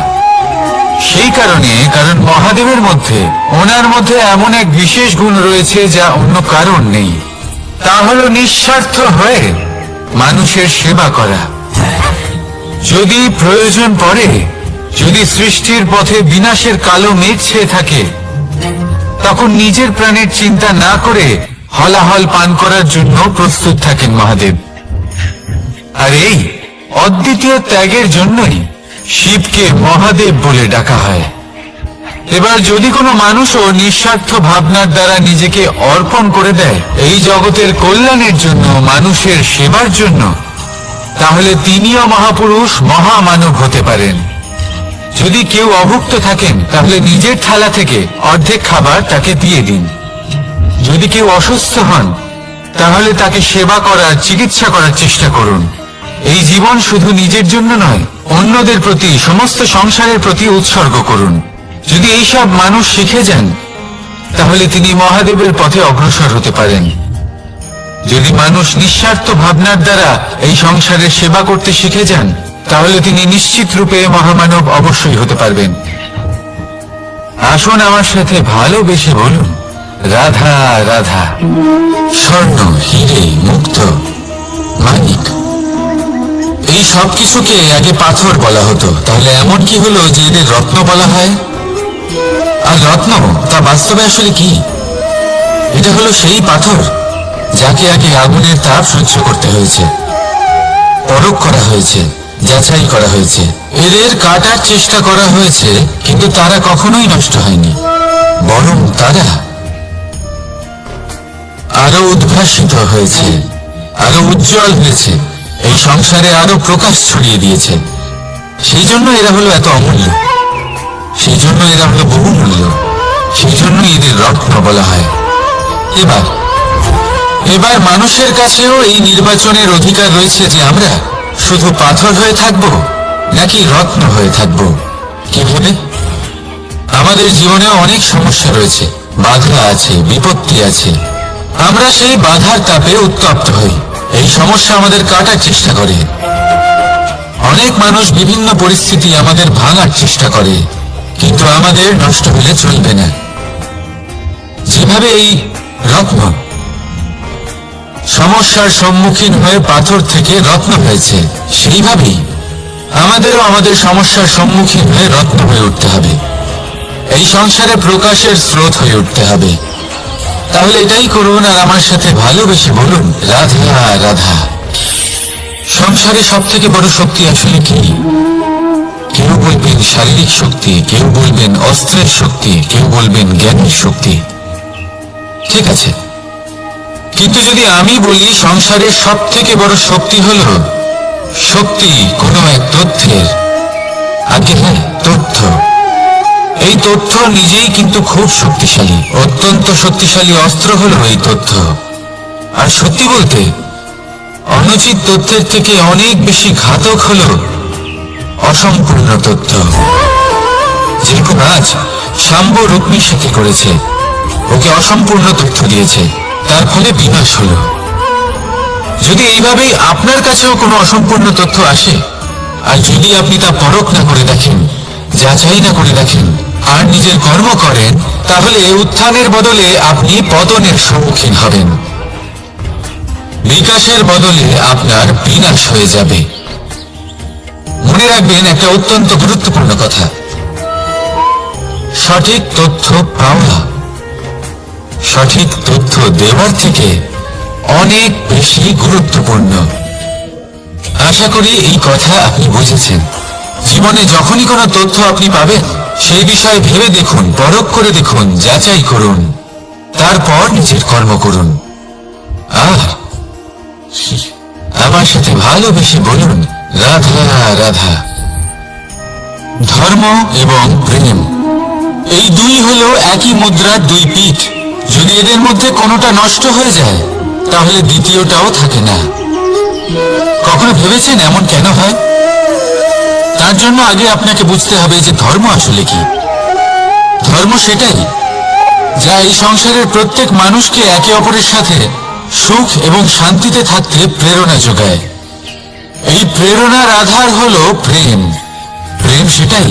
সেই কারণ মহাদেবের মধ্যে, ওনার মধ্যে এমন এক বিশেষ গুণ রয়েছে যা অন্য কারণ নেই। তা হলো নিঃস্বার্থ হয়ে মানুষের সেবা করা। যদি প্রয়োজন পড়ে, যদি সৃষ্টির পথে বিনাশের কালো মেঘ ছেয়ে থাকে, তখন নিজের প্রাণের চিন্তা না করে হলাহল পান করার জন্য প্রস্তুত থাকেন মহাদেব। আর এই অদ্বিতীয় ত্যাগের জন্যই শিবকে মহাদেব বলে ডাকা হয়। এবার যদি কোনো মানুষও নিঃস্বার্থ ভাবনার দ্বারা নিজেকে অর্পণ করে দেয় এই জগতের কল্যাণের জন্য, মানুষের সেবার জন্য, তাহলে তিনিও মহাপুরুষ, মহামানব হতে পারেন। যদি কেউ অভুক্ত থাকেন, তাহলে নিজের থালা থেকে অর্ধেক খাবার তাকে দিয়ে দিন। যদি কেউ অসুস্থ হন, তাহলে তাকে সেবা করার, চিকিৎসা করার চেষ্টা করুন। এই জীবন শুধু নিজের জন্য নয়, অন্যদের প্রতি, সমস্ত সংসারের প্রতি উৎসর্গ করুন। যদি এইসব মানুষ শিখে যান, তাহলে তিনি মহাদেবের পথে অগ্রসর হতে পারেন। যদি মানুষ নিঃস্বার্থ ভাবনার দ্বারা এই সংসারের সেবা করতে শিখে যান, তাহলে তিনি নিশ্চিত রূপে মহামানব অবশ্যই হতে পারবেন। আসুন আমার সাথে ভালোবেসে বলুন রাধা রাধা। স্বর্ণ, হিরে, মুক্ত, মানিক, এই সব কিছুকে আগে পাথর বলা হতো। তাহলে এমন কি হলো যে এদের রত্ন বলা হয়? আর রত্ন তা বাস্তবে আসলে কি? এটা হলো সেই পাথর যাকে আগে আগুনের তাপ সহ্য করতে হয়েছে, পরখ করা হয়েছে, যাচাই করা হয়েছে, এদের কাটার চেষ্টা করা হয়েছে, কিন্তু তারা কখনোই নষ্ট হয়নি, বরং তারা আরো উদ্ভাসিত হয়েছে, আরো উজ্জ্বল হয়েছে, এই সংসারে আরো প্রকাশ ছড়িয়ে দিয়েছে। সেই জন্য এরা হলো এত অমূল্য, সেই জন্য এরা হলো বহুমূল্য, সেই জন্য এদের রত্ন বলা হয়। এবার মানুষের কাছেও এই নির্বাচনের অধিকার রয়েছে যে আমরা শুধু পাথর হয়ে থাকব নাকি রত্ন হয়ে থাকব। কিভাবে? আমাদের জীবনেও অনেক সমস্যা রয়েছে, বাধা আছে, বিপত্তি আছে। আমরা সেই বাধার তাপে উত্তপ্ত হই, এই সমস্যা আমাদের কাটার চেষ্টা করে। অনেক মানুষ বিভিন্ন পরিস্থিতি আমাদের ভাঙার চেষ্টা করে, কিন্তু আমাদের নষ্ট হলে চলবে না। যেভাবে এই রত্ন সমস্যার সম্মুখীন হয়ে পাথর থেকে রত্ন হয়েছে, সেইভাবেই আমাদেরও আমাদের সমস্যার সম্মুখীন হয়ে রত্ন হয়ে উঠতে হবে, এই সংসারে প্রকাশের স্রোত হয়ে উঠতে হবে। তাহলে এটাই করুন আর আমার সাথে ভালোবেসে বলুন, রাধা রাধা। সংসারে সব থেকে বড় শক্তি আসলে কি? কেউ বলবেন শারীরিক শক্তি, কেউ বলবেন অস্ত্রের শক্তি, কেউ বলবেন জ্ঞানের শক্তি। ঠিক আছে, কিন্তু যদি আমি বলি সংসারের সব থেকে বড় শক্তি হলো শক্তি কোনো এক তথ্যের, আগে হ্যাঁ, তথ্য। এই তথ্য নিজেই কিন্তু খুব শক্তিশালী, অত্যন্ত শক্তিশালী অস্ত্র হলো এই তথ্য। আর সত্যি বলতে অনুচিত তথ্যের থেকে অনেক বেশি ঘাতক হলো অসম্পূর্ণ তথ্য। যেরকম আজ শাম্ব রুক্মির সাথে করেছে, ওকে অসম্পূর্ণ তথ্য দিয়েছে, তার ফলে বিনাশ হলো। যদি এইভাবেই আপনার কাছেও কোনো অসম্পূর্ণ তথ্য আসে, আর যদি আপনি তা পরখ না করে দেখেন, যাচাই না করে দেখেন, আর নিজের কর্ম করেন, তাহলে উত্থানের বদলে আপনি পতনের সম্মুখীন হবেন, বিকাশের বদলে আপনার বিনাশ হয়ে যাবে। মনে রাখবেন একটা অত্যন্ত গুরুত্বপূর্ণ কথা, সঠিক তথ্য পাওয়া সঠিক তথ্য দেওয়ার থেকে অনেক বেশি গুরুত্বপূর্ণ। আশা করি এই কথা আপনি বুঝেছেন। জীবনে যখনই কোনো তথ্য আপনি পাবেন, সেই বিষয়ে ভেবে দেখুন, পরখ করে দেখুন, যাচাই করুন, তারপর নিজের কর্ম করুন। আর আমার সাথে ভালোবেসে বলুন, রাধা রাধা। ধর্ম এবং প্রেম, এই দুই হলো একই মুদ্রার দুই পিঠ। যদি এদের মধ্যে কোনোটা নষ্ট হয়ে যায়, তাহলে দ্বিতীয়টাও থাকে না। কখনো ভেবেছেন এমন কেন হয়? তার জন্য আগে আপনাকে বুঝতে হবে যে ধর্ম আসলে কি। ধর্ম সেটাই যা এই সংসারের প্রত্যেক মানুষকে একে অপরের সাথে সুখ এবং শান্তিতে থাকতে প্রেরণা যোগায়। এই প্রেরণার আধার হলো প্রেম। প্রেম সেটাই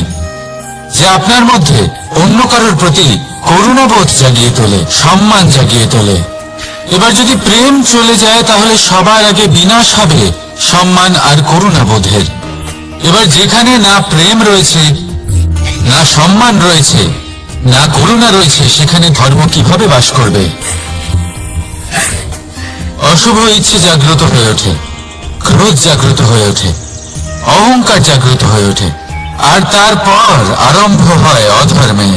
যা আপনার মধ্যে অন্য কারোর প্রতি করুণাবোধ জাগিয়ে তোলে, সম্মান জাগিয়ে তোলে। এবার যদি প্রেম চলে যায়, তাহলে সবার আগে বিনাশ হবে সম্মান আর করুণাবোধের। এবার যেখানে না প্রেম রয়েছে, না সম্মান রয়েছে, না করুণা রয়েছে, সেখানে ধর্ম কিভাবে বাস করবে? অশুভ ইচ্ছে জাগ্রত হয়ে ওঠে, ক্রোধ জাগ্রত হয়ে ওঠে, অহংকার জাগ্রত হয়ে ওঠে, আর তারপর আরম্ভ হয় অধর্মে।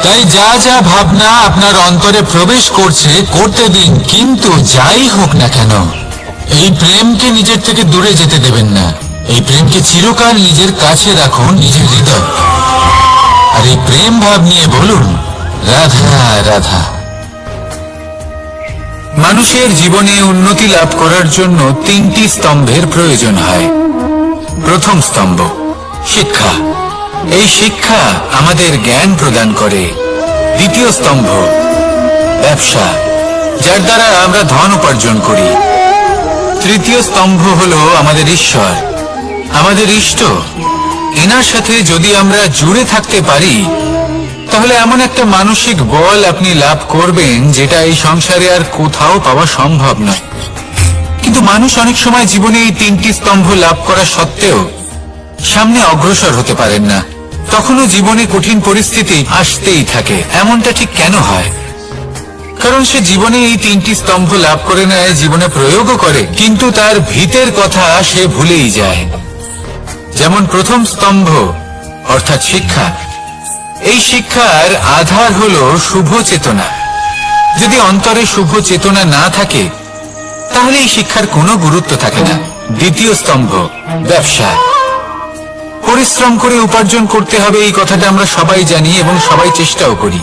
তাই যা যা ভাবনা আপনার অন্তরে প্রবেশ করছে, করতে দিন, কিন্তু যাই হোক না কেন, এই প্রেমকে নিজের থেকে দূরে যেতে দেবেন না। এই প্রেমকে চিরকাল নিজের কাছে রাখুন, নিজের হৃদয়। আর এই প্রেম ভাব নিয়ে বলুন, রাধা রাধা। মানুষের জীবনে উন্নতি লাভ করার জন্য তিনটি স্তম্ভের প্রয়োজন হয়। প্রথম স্তম্ভ শিক্ষা, এই শিক্ষা আমাদের জ্ঞান প্রদান করে। দ্বিতীয় স্তম্ভ ব্যবসা, যার দ্বারা আমরা ধন উপার্জন করি। তৃতীয় স্তম্ভ হলো আমাদের ঈশ্বর, আমাদের ইষ্ট। এনার সাথে যদি আমরা জুড়ে থাকতে পারি, তাহলে এমন একটা মানসিক বল আপনি লাভ করবেন যেটা এই সংসারে আর কোথাও পাওয়া সম্ভব নয়। কিন্তু মানুষ অনেক সময় জীবনে এই তিনটি স্তম্ভ লাভ করা সত্ত্বেও সামনে অগ্রসর হতে পারেন না। তখনও জীবনে কঠিন পরিস্থিতি আসতেই থাকে। এমনটা ঠিক কেন হয়? কারণ সে জীবনে এই তিনটি স্তম্ভ লাভ করে নেয়, জীবনে প্রয়োগও করে, কিন্তু তার ভিতের কথা সে ভুলেই যায়। যেমন প্রথম স্তম্ভ অর্থাৎ শিক্ষা, এই শিক্ষার আধার হলো শুভ চেতনা। যদি অন্তরে শুভ চেতনা না থাকে তাহলে এই শিক্ষার কোনো গুরুত্ব থাকে না। দ্বিতীয় স্তম্ভ, ব্যবসা। পরিশ্রম করে উপার্জন করতে হবে এই কথাটা আমরা সবাই জানি এবং সবাই চেষ্টাও করি,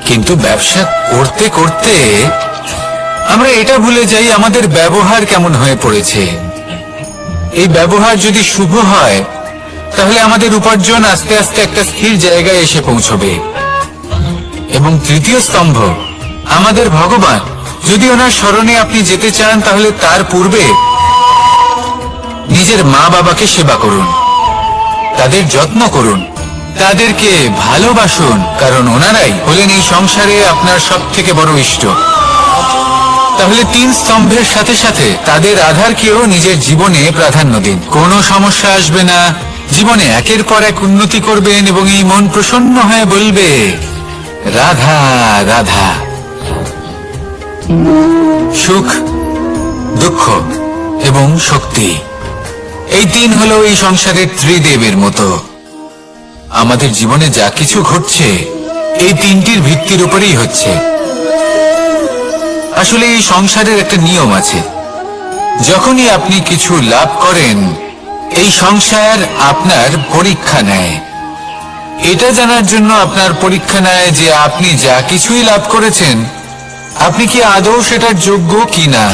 কিন্তু ব্যবসা করতে করতে আমরা এটা ভুলে যাই আমাদের ব্যবহার কেমন হয়ে পড়েছে। এই ব্যবহার যদি শুভ হয় তাহলে আমাদের উপার্জন আস্তে আস্তে একটা স্থির জায়গায় এসে পৌঁছবে। এবং তৃতীয় স্তম্ভ, আমাদের ভগবান। যদি ওনার স্মরণে আপনি যেতে চান তাহলে তার পূর্বে নিজের মা বাবাকে সেবা করুন, তাদের যত্ন করুন, তাদেরকে ভালোবাসুন, কারণ ওনারাই হলেন এই সংসারে আপনার সব থেকে বড় ইষ্ট। তাহলে 3 স্তম্ভের সাথে সাথে তাদের আধারকেও নিজের জীবনে প্রাধান্য দিন। কোনো সমস্যা আসবে না, জীবনে একের পর এক উন্নতি করবেন এবং এই মন প্রসন্ন হয়ে বলবে রাধা রাধা। সুখ, দুঃখ এবং শক্তি, এই 3 হলো এই সংসারের ত্রিদেবের মতো। আমাদের জীবনে যা কিছু ঘটছে এই 3টির ভিত্তির উপরেই হচ্ছে। আসলে এই সংসারের একটা নিয়ম আছে, যখনই আপনি কিছু লাভ করেন এই সংসার আপনার পরীক্ষা নেয়। এটা জানার জন্য আপনার পরীক্ষা নেয় যে আপনি যা কিছুই লাভ করেছেন আপনি কি আদৌ সেটার যোগ্য কিনা।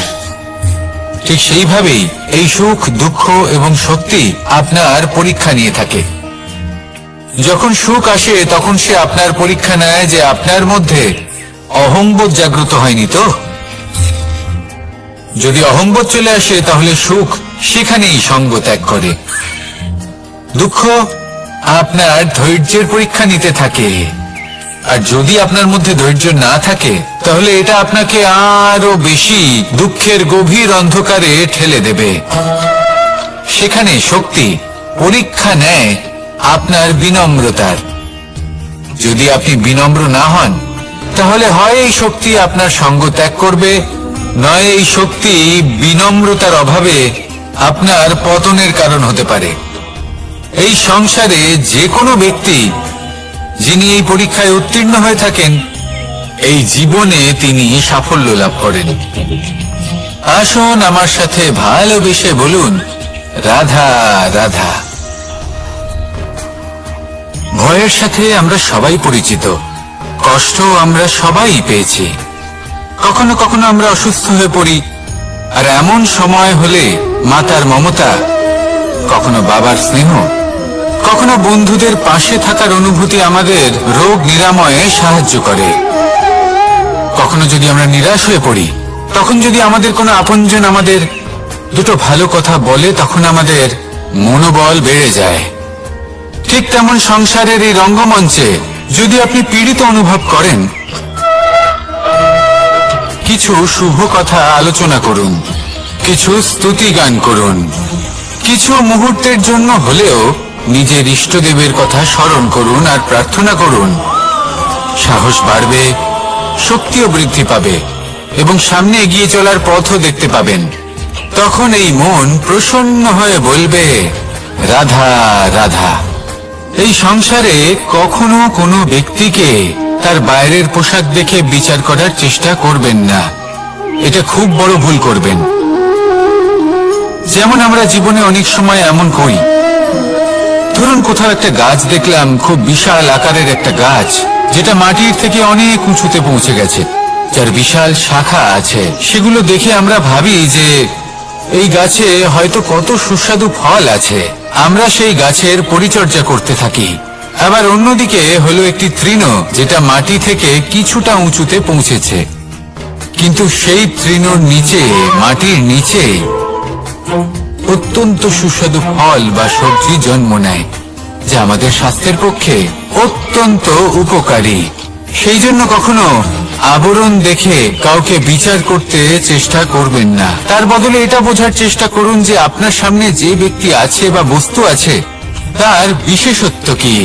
ঠিক সেইভাবেই এই সুখ, দুঃখ এবং শক্তি আপনার পরীক্ষা নিয়ে থাকে। যখন সুখ আসে তখন সে আপনার পরীক্ষা নেয় যে আপনার মধ্যে অহংবোধ জাগ্রত হয়নি তো। যদি অহংবোধ চলে আসে তাহলে সুখ সেখানেই সঙ্গ ত্যাগ করে। দুঃখ আপনার ধৈর্যের পরীক্ষা নিতে থাকে, আর যদি আপনার মধ্যে ধৈর্য না থাকে তাহলে এটা আপনাকে আরো বেশি দুঃখের গভীর অন্ধকারে ঠেলে দেবে। সেখানে শক্তি পরীক্ষা নেয় আপনার বিনম্রতার। যদি আপনি বিনম্র না হন তাহলে হয় এই শক্তি আপনার সঙ্গ ত্যাগ করবে, নয় এই শক্তি বিনম্রতার অভাবে আপনার পতনের কারণ হতে পারে। এই সংসারে যে কোনো ব্যক্তি যিনি এই পরীক্ষায় উত্তীর্ণ হয়ে থাকেন এই জীবনে তিনি সাফল্য লাভ করেন। আসুন আমার সাথে ভালোবেসে বলুন রাধা রাধা। ভয়ের সাথে আমরা সবাই পরিচিত, কষ্ট আমরা সবাই পেয়েছি। কখনো কখনো আমরা অসুস্থ হয়ে পড়ি, আর এমন সময় হলে মাতার মমতা, কখনো বাবার স্নেহ, কখনো বন্ধুদের পাশে থাকার অনুভূতি আমাদের রোগ নিরাময়ে সাহায্য করে। কখনো যদি আমরা নিরাশ হয়ে পড়ি, তখন যদি আমাদের কোনো আপনজন আমাদের দুটো ভালো কথা বলে তখন আমাদের মনোবল বেড়ে যায়। ঠিক তেমন সংসারের এই রঙ্গমঞ্চে যদি আপনি পীড়িত অনুভব করেন, কিছু শুভ কথা আলোচনা করুন, কিছু স্তুতি গান করুন, কিছু মুহূর্তের জন্য হলেও নিজের ইষ্টদেবের কথা স্মরণ করুন আর প্রার্থনা করুন। সাহস বাড়বে, শক্তিও বৃদ্ধি পাবে এবং সামনে এগিয়ে চলার পথও দেখতে পাবেন। তখন এই মন প্রসন্ন হয়ে বলবে রাধা রাধা। এই সংসারে কখনো কোনো ব্যক্তিকে তার বাইরের পোশাক দেখে বিচার করার চেষ্টা করবেন না, এটা খুব বড় ভুল করবেন। যেমন আমরা জীবনে অনেক সময় এমন করি, ধরুন কোথাও একটা গাছ দেখলাম, খুব বিশাল আকারের একটা গাছ যেটা মাটির থেকে অনেক উঁচুতে পৌঁছে গেছে, যার বিশাল শাখা আছে। সেগুলো দেখে আমরা ভাবি যে এই গাছে হয়তো কত সুস্বাদু ফল আছে, আমরা সেই গাছের পরিচর্যা করতে থাকি। আবার অন্যদিকে হলো একটি তৃণ যেটা মাটি থেকে কিছুটা উঁচুতে পৌঁছেছে, কিন্তু সেই তৃণর নিচে, মাটির নিচে অত্যন্ত সুস্বাদু ফল বা সবজি জন্ম নেয়, যা আমাদের স্বাস্থ্যের পক্ষে অত্যন্ত উপকারী। সেই জন্য কখনো আবরণ দেখে কাউকে বিচার করতে চেষ্টা করবেন না, তার বদলে এটা বোঝার চেষ্টা করুন যে আপনার সামনে যে ব্যক্তি আছে বা বস্তু আছে তার বিশেষত্ব কি।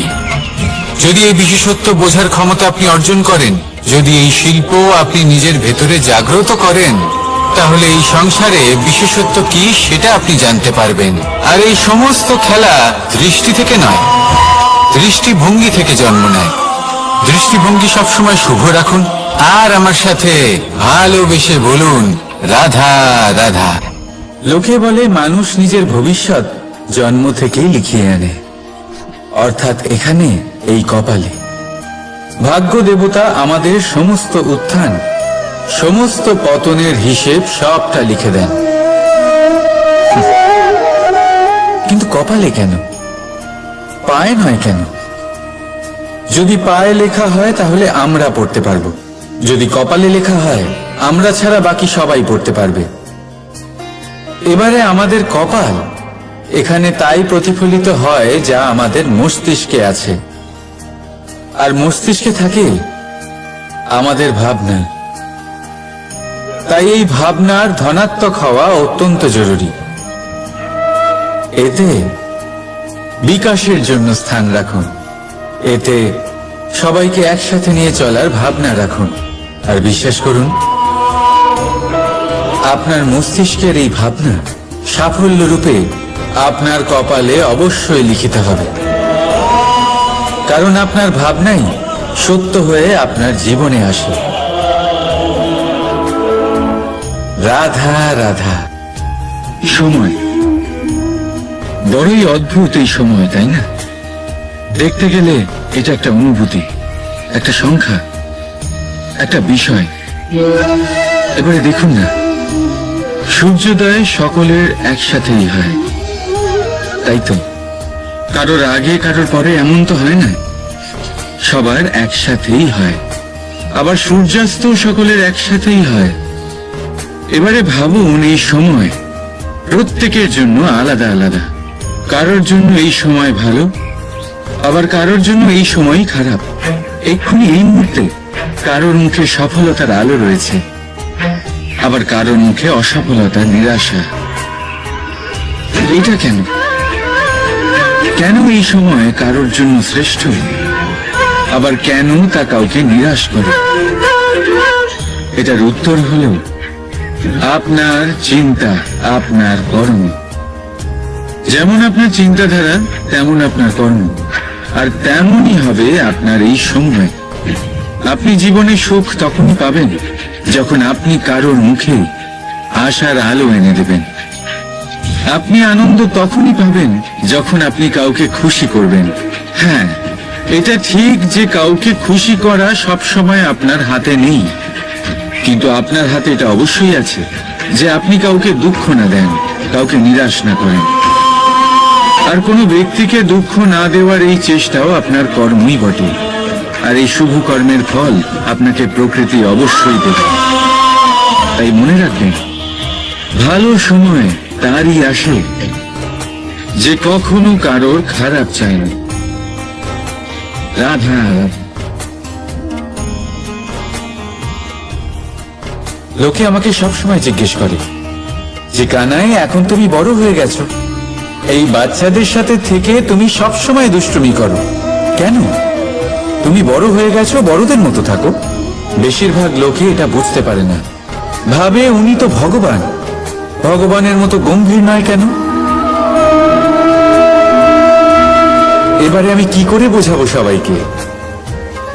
যদি এই বিশেষত্ব বোঝার ক্ষমতা আপনি অর্জন করেন, যদি এই শিল্প আপনি নিজের ভেতরে জাগ্রত করেন, তাহলে এই সংসারে বিশেষত্ব কি সেটা আপনি জানতে পারবেন। আর এই সমস্ত খেলা দৃষ্টি থেকে নয়, দৃষ্টিভঙ্গি থেকে জন্ম নেয়। দৃষ্টিভঙ্গি সবসময় শুভ রাখুন, আর আমার সাথে ভালোবেসে বলুন রাধা রাধা। লোকে বলে মানুষ নিজের ভবিষ্যৎ জন্ম থেকেই লিখিয়ে আনে, অর্থাৎ এখানে এই কপালে। ভাগ্য দেবতা আমাদের সমস্ত উত্থান, সমস্ত পতনের হিসেব সবটা লিখে দেন। কিন্তু কপালে কেন, পায়ে নয় কেন? যদি পায়ে লেখা হয় তাহলে আমরা পড়তে পারবো, যদি কপালে লেখা হয় আমরা ছাড়া বাকি সবাই পড়তে পারবে। এবারে আমাদের কপাল এখানে তাই প্রতিফলিত হয় যা আমাদের মস্তিষ্কে আছে, আর মস্তিষ্কে থাকে আমাদের ভাবনা। তাই এই ভাবনার ধনাত্মক হওয়া অত্যন্ত জরুরি। এতে বিকাশের জন্য স্থান রাখুন, এতে সবাইকে একসাথে নিয়ে চলার ভাবনা রাখুন, আর বিশ্বাস করুন আপনার মস্তিষ্কের এই ভাবনা সাফল্য রূপে আপনার কপালে অবশ্যই লিখিত হবে। কারণ আপনার ভাবনাই সত্য হয়ে আপনার জীবনে আসে। রাধা রাধা। সময় বড়ই অদ্ভুত, এই সময়, তাই না? দেখতে গেলে এটা একটা অনুভূতি, একটা সংখ্যা, একটা বিষয়। এবারে দেখুন না, সূর্যোদয় সকলের একসাথেই হয়, তাই তো? কারোর আগে কারোর পরে এমন তো হয় না, সবার একসাথেই হয়। আবার সূর্যাস্ত সকলের একসাথেই হয়। এবারে ভাবুন, এই সময় প্রত্যেকের জন্য আলাদা আলাদা। কারোর জন্য এই সময় ভালো, আবার কারোর জন্য এই সময় খারাপ। এক্ষুনি এই মুহূর্তে কারোর মুখে সফলতার আলো রয়েছে, আবার কারোর মুখে অসফলতা, নিরাশা। এটা কেন? কেন এই সময় কারোর জন্য শ্রেষ্ঠ, আবার কেন তা কাউকে নিরাশ করে? এটার উত্তর হলো আপনার চিন্তা, আপনার কর্ম। যেমন আপনার চিন্তাধারা তেমন আপনার কর্ম, আর তেমনই হবে আপনার এই সময়। আপনি জীবনে সুখ তখনই পাবেন যখন আপনি কারোর মুখে আশার আলো এনে দেবেন। আপনি আনন্দ তখনই পাবেন যখন আপনি কাউকে খুশি করবেন। হ্যাঁ, এটা ঠিক যে কাউকে খুশি করা সবসময় আপনার হাতে নেই, কিন্তু আপনার হাতে এটা অবশ্যই আছে যে আপনি কাউকে দুঃখ না দেন, কাউকে নিরাশ না করেন। আর কোনো ব্যক্তিকে দুঃখ না দেওয়ার এই চেষ্টাও আপনার কর্মই বটে। আর এই শুভ কর্মের ফল আপনাকে প্রকৃতি অবশ্যই দেবে। তাই মনে রাখবেন, ভালো সময় তারই আসে যে কখনো কারোর খারাপ চায় না। রাধা রাধা। লোকে আমাকে সবসময় জিজ্ঞেস করে যে কানাই, এখন তুমি বড় হয়ে গেছো, এই বাচ্চাদের সাথে থেকে তুমি সবসময় দুষ্টুমি করো কেন? তুমি বড় হয়ে গেছো, বড়দের মতো থাকো। বেশিরভাগ লোকে এটা বুঝতে পারে না, ভাবে উনি তো ভগবান, ভগবানের মতো গম্ভীর নয় কেন? এবারে আমি কি করে বোঝাবো সবাইকে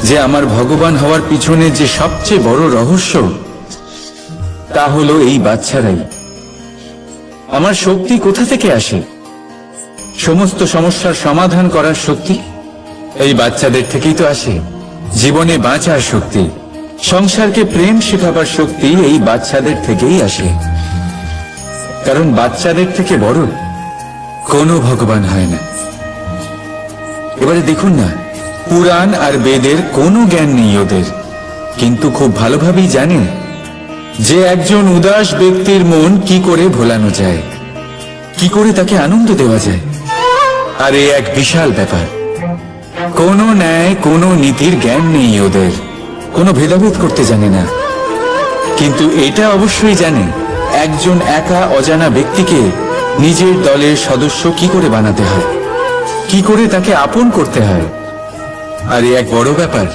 যে আমার ভগবান হওয়ার পিছনে যে সবচেয়ে বড় রহস্য, তা হলো এই বাচ্চারাই। আমার শক্তি কোথা থেকে আসে? সমস্ত সমস্যার সমাধান করার শক্তি এই বাচ্চাদের থেকেই তো আসে। জীবনে বাঁচার শক্তি, সংসারকে প্রেম শেখাবার শক্তি এই বাচ্চাদের থেকেই আসে। কারণ বাচ্চাদের থেকে বড় কোনো ভগবান হয় না। এবারে দেখুন না, পুরাণ আর বেদের কোনো জ্ঞান নেই ওদের, কিন্তু খুব ভালোভাবেই জানেন যে একজন উদাস ব্যক্তির মন কি করে ভোলানো যায়, কি করে তাকে আনন্দ দেওয়া যায়। আর এ এক বিশাল ব্যাপার। কোনো ন্যায়, কোনো নীতির জ্ঞান নেই ওদের, কোনো ভেদাভেদ করতে জানে না। কিন্তু এটা অবশ্যই জানে একজন একা অজানা ব্যক্তিকে নিজের দলের সদস্য কি করে বানাতে হয়, কি করে তাকে আপন করতে হয়। আর এ এক বড় ব্যাপার।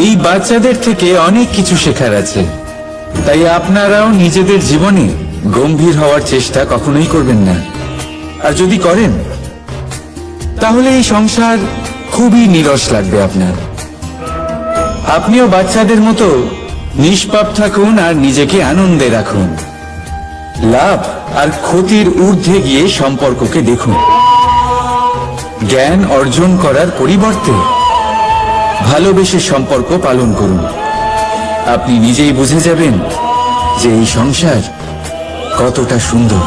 এই বাচ্চাদের থেকে অনেক কিছু শেখার আছে। তাই আপনারাও নিজেদের জীবনে গম্ভীর হওয়ার চেষ্টা কখনোই করবেন না। আর যদি করেন তাহলে এই সংসার খুবই নীরস লাগবে আপনার। আপনিও বাচ্চাদের মতো নিষ্পাপ থাকুন আর নিজেকে আনন্দে রাখুন। লাভ আর ক্ষতির ঊর্ধ্বে গিয়ে সম্পর্ককে দেখুন। জ্ঞান অর্জন করার পরিবর্তে ভালোবেসে সম্পর্ক পালন করুন। আপনি নিজেই বুঝে যাবেন যে এই সংসার কতটা সুন্দর।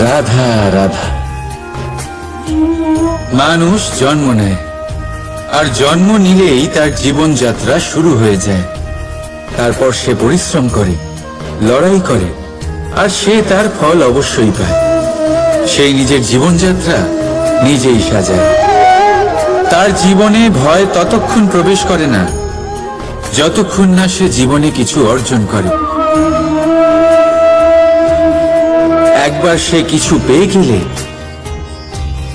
রাধা রাধা। মানুষ জন্ম নেয়, আর জন্ম নিলেই তার জীবনযাত্রা শুরু হয়ে যায়। তারপর সে পরিশ্রম করে, লড়াই করে, আর সে তার ফল অবশ্যই পায়। সেই নিজের জীবনযাত্রা নিজেই সাজায়। তার জীবনে ভয় ততক্ষণ প্রবেশ করে না যতক্ষণ না সে জীবনে কিছু অর্জন করে। একবার সে কিছু পেয়ে গেলে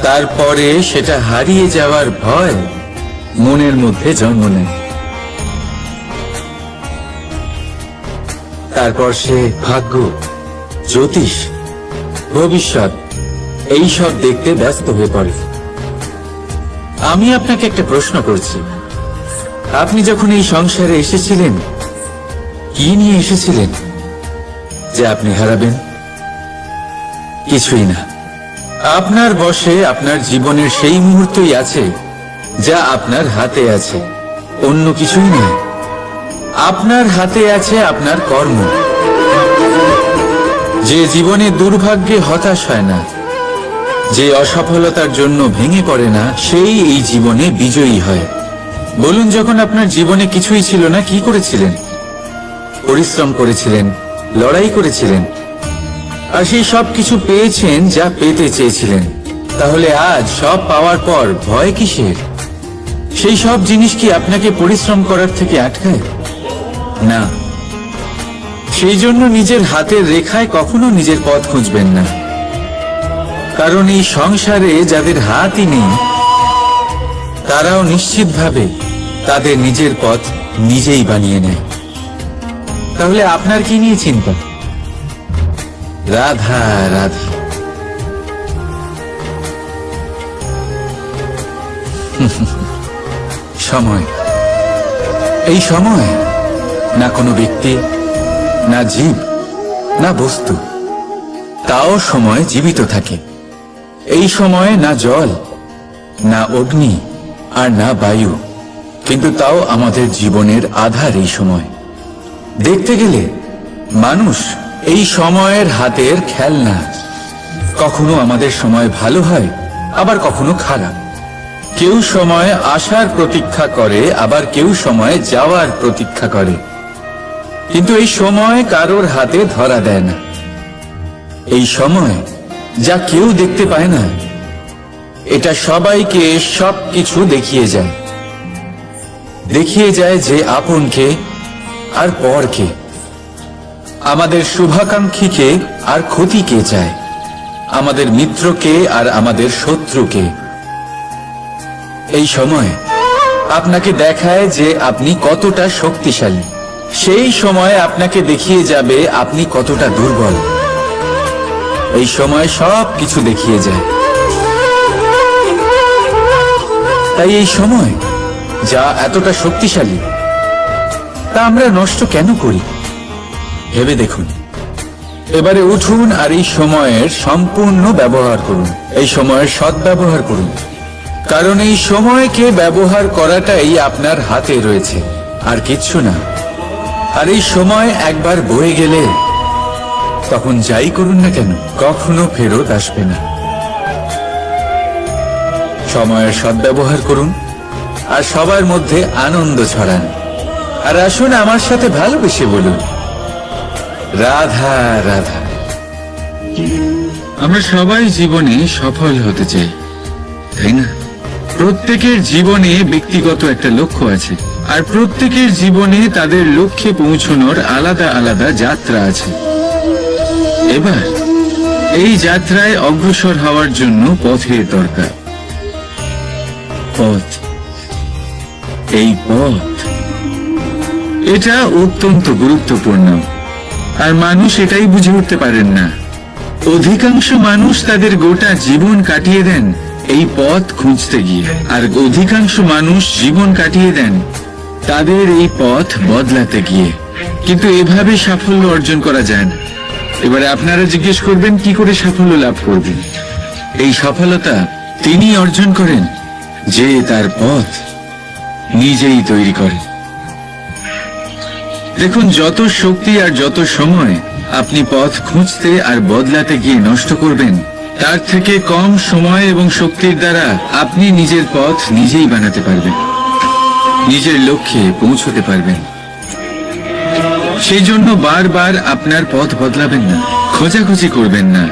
তারপরে সেটা হারিয়ে যাওয়ার ভয় মনের মধ্যে জন্ম নেয়। তারপর সে ভাগ্য, জ্যোতিষ, ভবিষ্যৎ এইসব দেখতে ব্যস্ত হয়ে পড়ে। আমি আপনাকে একটা প্রশ্ন করছি, আপনি যখন এই সংসারে এসেছিলেন কি নিয়ে এসেছিলেন যে আপনি হারাবেন? কিছুই না। আপনার বশে আপনার জীবনের সেই মুহূর্তই আছে যা আপনার হাতে আছে, অন্য কিছুই নেই। আপনার হাতে আছে আপনার কর্ম। যে জীবনে দুর্ভাগ্যে হতাশ হয় না, যে অসফলতার জন্য ভেঙে পড়ে না, সেই এই জীবনে বিজয়ী হয়। বলুন, যখন আপনার জীবনে কিছুই ছিল না কি করেছিলেন? পরিশ্রম করেছিলেন, লড়াই করেছিলেন, আর সেই সব কিছু পেয়েছেন যা পেতে চেয়েছিলেন। তাহলে আজ সব পাওয়ার পর ভয় কিসের? সেই সব জিনিস কি আপনাকে পরিশ্রম করার থেকে আটকায়? না। সেই জন্য নিজের হাতের রেখায় কখনো নিজের পথ খুঁজবেন না, কারণ এই সংসারে যাদের হাতই নেই তারাও নিশ্চিতভাবে তাদের নিজের পথ নিজেই বানিয়ে নেয়। তাহলে আপনার কি নিয়ে চিন্তা? রাধা রাধা। সময়, এই সময় না কোনো ব্যক্তি, না জীব, না বস্তু, তাও সময় জীবিত থাকে। এই সময়ে না জল, না অগ্নি, আর না বায়ু, কিন্তু তাও আমাদের জীবনের আধার। এই সময় দেখতে গেলে মানুষ এই সময়ের হাতের খেলনা। কখনো আমাদের সময় ভালো হয়, আবার কখনো খারাপ। কেউ সময় আসার প্রতীক্ষা করে, আবার কেউ সময় যাওয়ার প্রতীক্ষা করে, কিন্তু এই সময় কারোর হাতে ধরা দেয় না। এই সময় যা কেউ দেখতে পায় না, এটা সবাইকে সবকিছু দেখিয়ে যায়। দেখিয়ে যায় যে আপনকে আর পরকে, আমাদের শুভাকাঙ্ক্ষীকে আর ক্ষতিকে চায়, আমাদের মিত্রকে আর আমাদের শত্রুকে। এই সময় আপনাকে দেখায় যে আপনি কতটা শক্তিশালী, সেই সময় আপনাকে দেখিয়ে যাবে আপনি কতটা দুর্বল। এই সময় সব কিছু দেখিয়ে যায়। তাই এই সময় যা এতটা শক্তিশালী, তা আমরা নষ্ট কেন করি? ভেবে দেখুন। এবারে উঠুন আর এই সময়ের সম্পূর্ণ ব্যবহার করুন। এই সময়ের সদ্ব্যবহার করুন, কারণ এই সময়কে ব্যবহার করাটাই আপনার হাতে রয়েছে, আর কিচ্ছু না। আর এই সময় একবার বয়ে গেলে তখন যাই করুন না কেন কখনো ফেরত আসবে না। সময়ের সদ্ব্যবহার করুন আর সবার মধ্যে আনন্দ ছড়ান। আর আসুন আমার সাথে ভালোবেসে বলুন, রাধা রাধা। আমরা সবাই জীবনে সফল হতে চাই, তাই না? প্রত্যেকের জীবনে ব্যক্তিগত একটা লক্ষ্য আছে, আর প্রত্যেকের জীবনে তাদের লক্ষ্যে পৌঁছানোর আলাদা আলাদা যাত্রা আছে। এবার এই যাত্রায় অগ্রসর হওয়ার জন্য পথের দরকার। পথ, এই পথ, এটা অত্যন্ত গুরুত্বপূর্ণ, আর মানুষ এটাই বুঝে উঠতে পারেন না। অধিকাংশ মানুষ তাদের গোটা জীবন কাটিয়ে দেন এই পথ খুঁজতে গিয়ে, আর অধিকাংশ মানুষ জীবন কাটিয়ে দেন তাদের এই পথ বদলাতে গিয়ে। কিন্তু এভাবে সাফল্য অর্জন করা যায় না। এবারে আপনারা জিজ্ঞেস করবেন কি করে সাফল্য লাভ করবেন। এই সফলতা তিনি অর্জন করেন যে তার পথ নিজেই তৈরি করেন। দেখুন, যত শক্তি আর যত সময় আপনি পথ খুঁজতে আর বদলাতে গিয়ে নষ্ট করবেন, তার থেকে কম সময় এবং শক্তির দ্বারা আপনি নিজের পথ নিজেই বানাতে পারবেন, নিজের লক্ষ্যে পৌঁছতে পারবেন। সেই জন্য বারবার আপনার পথ বদলাবেন না, খোঁজাখুঁজি করবেন না।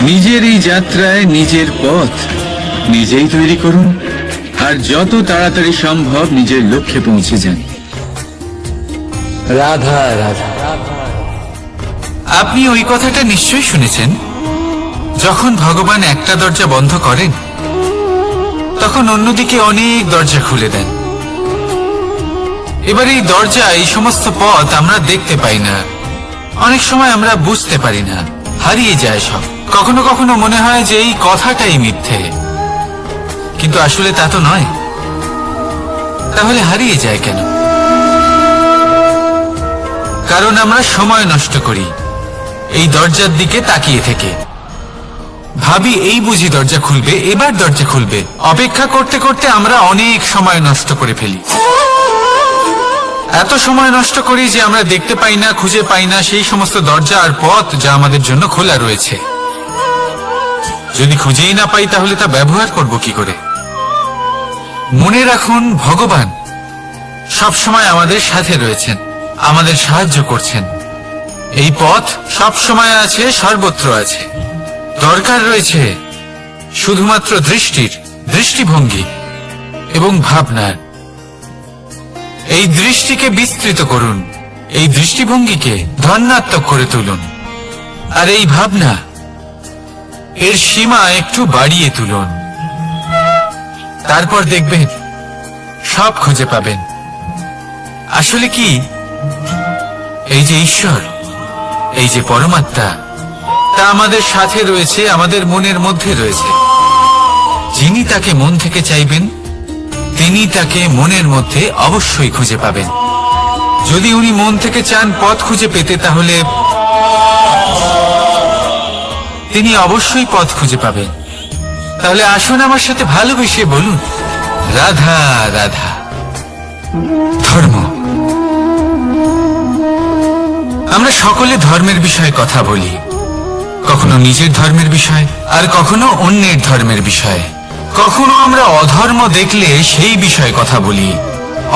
নিজের এই যাত্রায় নিজের পথ নিজেই তৈরি করুন, আর যত তাড়াতাড়ি সম্ভব নিজের লক্ষ্যে পৌঁছে যান। রাধা রাধা। আপনি ওই কথাটা নিশ্চয়ই শুনেছেন, যখন ভগবান একটা দরজা বন্ধ করেন তখন অন্যদিকে অনেক দরজা খুলে দেন। এবার এই দরজা, এই সমস্ত পথ আমরা দেখতে পাই না, অনেক সময় আমরা বুঝতে পারি না, হারিয়ে যায় সব। কখনো কখনো মনে হয় যে এই কথাটাই মিথ্যে, কিন্তু আসলে তা তো নয়। তাহলে হারিয়ে যায় কেন? কারণ আমরা সময় নষ্ট করি এই দরজার দিকে তাকিয়ে থেকে। ভাবি এই বুঝি দরজা খুলবে, এবার দরজা খুলবে। অপেক্ষা করতে করতে আমরা অনেক সময় নষ্ট করে ফেলি। এত সময় নষ্ট করি যে আমরা দেখতে পাই না, খুঁজে পাই না সেই সমস্ত দরজা আর পথ যা আমাদের জন্য খোলা রয়েছে। যদি খুঁজেই না পাই তাহলে তা ব্যবহার করব কি করে? মনে রাখুন, ভগবান সব সময় আমাদের সাথে রয়েছেন, আমাদের সাহায্য করছেন। এই পথ সব সময় আছে, সর্বত্র আছে। দরকার রয়েছে শুধুমাত্র দৃষ্টির, দৃষ্টিভঙ্গি এবং ভাবনার। এই দৃষ্টিকে বিস্তৃত করুন, এই দৃষ্টিভঙ্গিকে ধনাত্মক করে তুলুন, আর এই ভাবনা এর সীমা একটু বাড়িয়ে তুলুন। তারপর দেখবেন সব খুঁজে পাবেন। আসলে কি, এই যে ঈশ্বর, এই যে পরমাত্মা, তা আমাদের সাথে রয়েছে, আমাদের মনের মধ্যে রয়েছে। যিনি তাকে মন থেকে চাইবেন তিনি তাকে মনের মধ্যে অবশ্যই খুঁজে পাবেন। যদি উনি মন থেকে চান পথ খুঁজে পেতে, তাহলে তিনি অবশ্যই পথ খুঁজে পাবেন। তাহলে আসুন আমার সাথে ভালোবেসে বলুন, রাধা রাধা। ধর্ম, আমরা সকলে ধর্মের বিষয়ে কথা বলি, কখনো নিজের ধর্মের বিষয়, আর কখনো অন্যের ধর্মের বিষয়ে। কখনো আমরা অধর্ম দেখলে সেই বিষয়ে কথা বলি।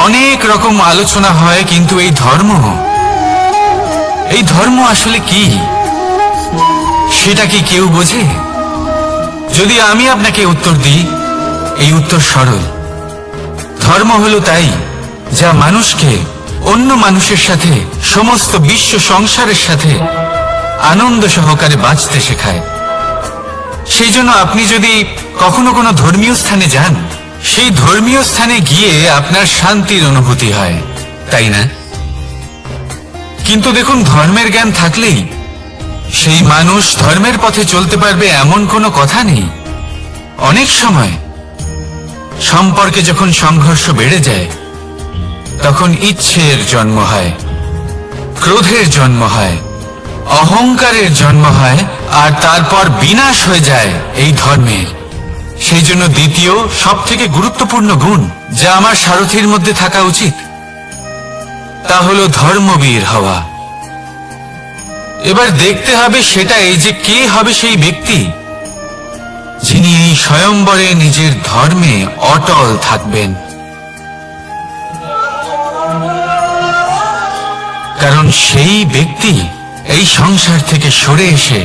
অনেক রকম আলোচনা হয়, কিন্তু এই ধর্ম আসলে কি, সেটা কি কেউ বোঝে? যদি আমি আপনাকে উত্তর দিই, এই উত্তর সরল। ধর্ম হলো তাই যা মানুষকে অন্য মানুষের সাথে, সমস্ত বিশ্ব সংসারের সাথে আনন্দ সহকারে বাঁচতে শেখায়। সেই জন্য আপনি যদি কখনো কোনো ধর্মীয় স্থানে যান, সেই ধর্মীয় স্থানে গিয়ে আপনার শান্তির অনুভূতি হয়, তাই না? কিন্তু দেখুন, ধর্মের জ্ঞান থাকলেই সেই মানুষ ধর্মের পথে চলতে পারবে এমন কোনো কথা নেই। অনেক সময় সম্পর্কে যখন সংঘর্ষ বেড়ে যায়, তখন ইচ্ছের জন্ম হয়, ক্রোধের জন্ম হয়, অহংকারের জন্ম হয়, আর তারপর বিনাশ হয়ে যায় এই ধর্মের। সেই জন্য দ্বিতীয় সব থেকে গুরুত্বপূর্ণ গুণ যা আমার সারথীর মধ্যে থাকা উচিত, তা হলো ধর্মবীর হওয়া। এবার দেখতে হবে সেটা এই যে কে হবে সেই ব্যক্তি যিনি এই স্বয়ম্বরে নিজের ধর্মে অটল থাকবেন। কারণ সেই ব্যক্তি এই সংসার থেকে সরে এসে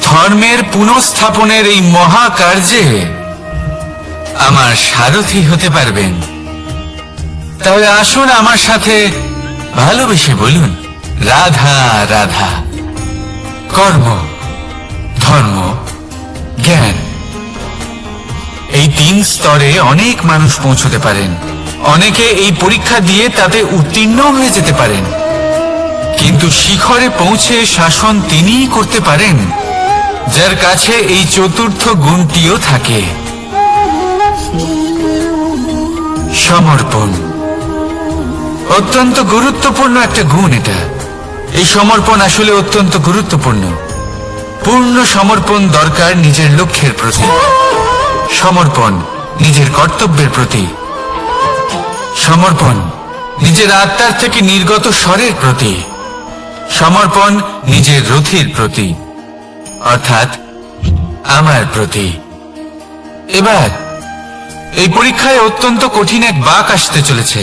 ধর্মের পুনঃস্থাপনের এই মহাকার্যে আমার সারথী হতে পারবেন। তাহলে আসুন আমার সাথে ভালোবেসে বলুন, রাধা রাধা। কর্ম, ধর্ম, জ্ঞান, এই 3 স্তরে অনেক মানুষ পৌঁছতে পারেন। অনেকে এই পরীক্ষা দিয়ে তাতে উত্তীর্ণ হয়ে যেতে পারেন, কিন্তু শিখরে পৌঁছে শাসন তিনিই করতে পারেন যার কাছে এই চতুর্থ গুণটিও থাকে, সমর্পণ। অত্যন্ত গুরুত্বপূর্ণ একটা গুণ এটা। এই সমর্পণ আসলে অত্যন্ত গুরুত্বপূর্ণ। পূর্ণ সমর্পণ দরকার নিজের লক্ষ্যের প্রতি, সমর্পণ নিজের কর্তব্যের প্রতি, সমর্পণ নিজের আত্মার থেকে নির্গত স্বরের প্রতি, সমর্পণ নিজের রথির প্রতি, অর্থাৎ আমার প্রতি। এবার এই পরীক্ষায় অত্যন্ত কঠিন এক বাঁক আসতে চলেছে,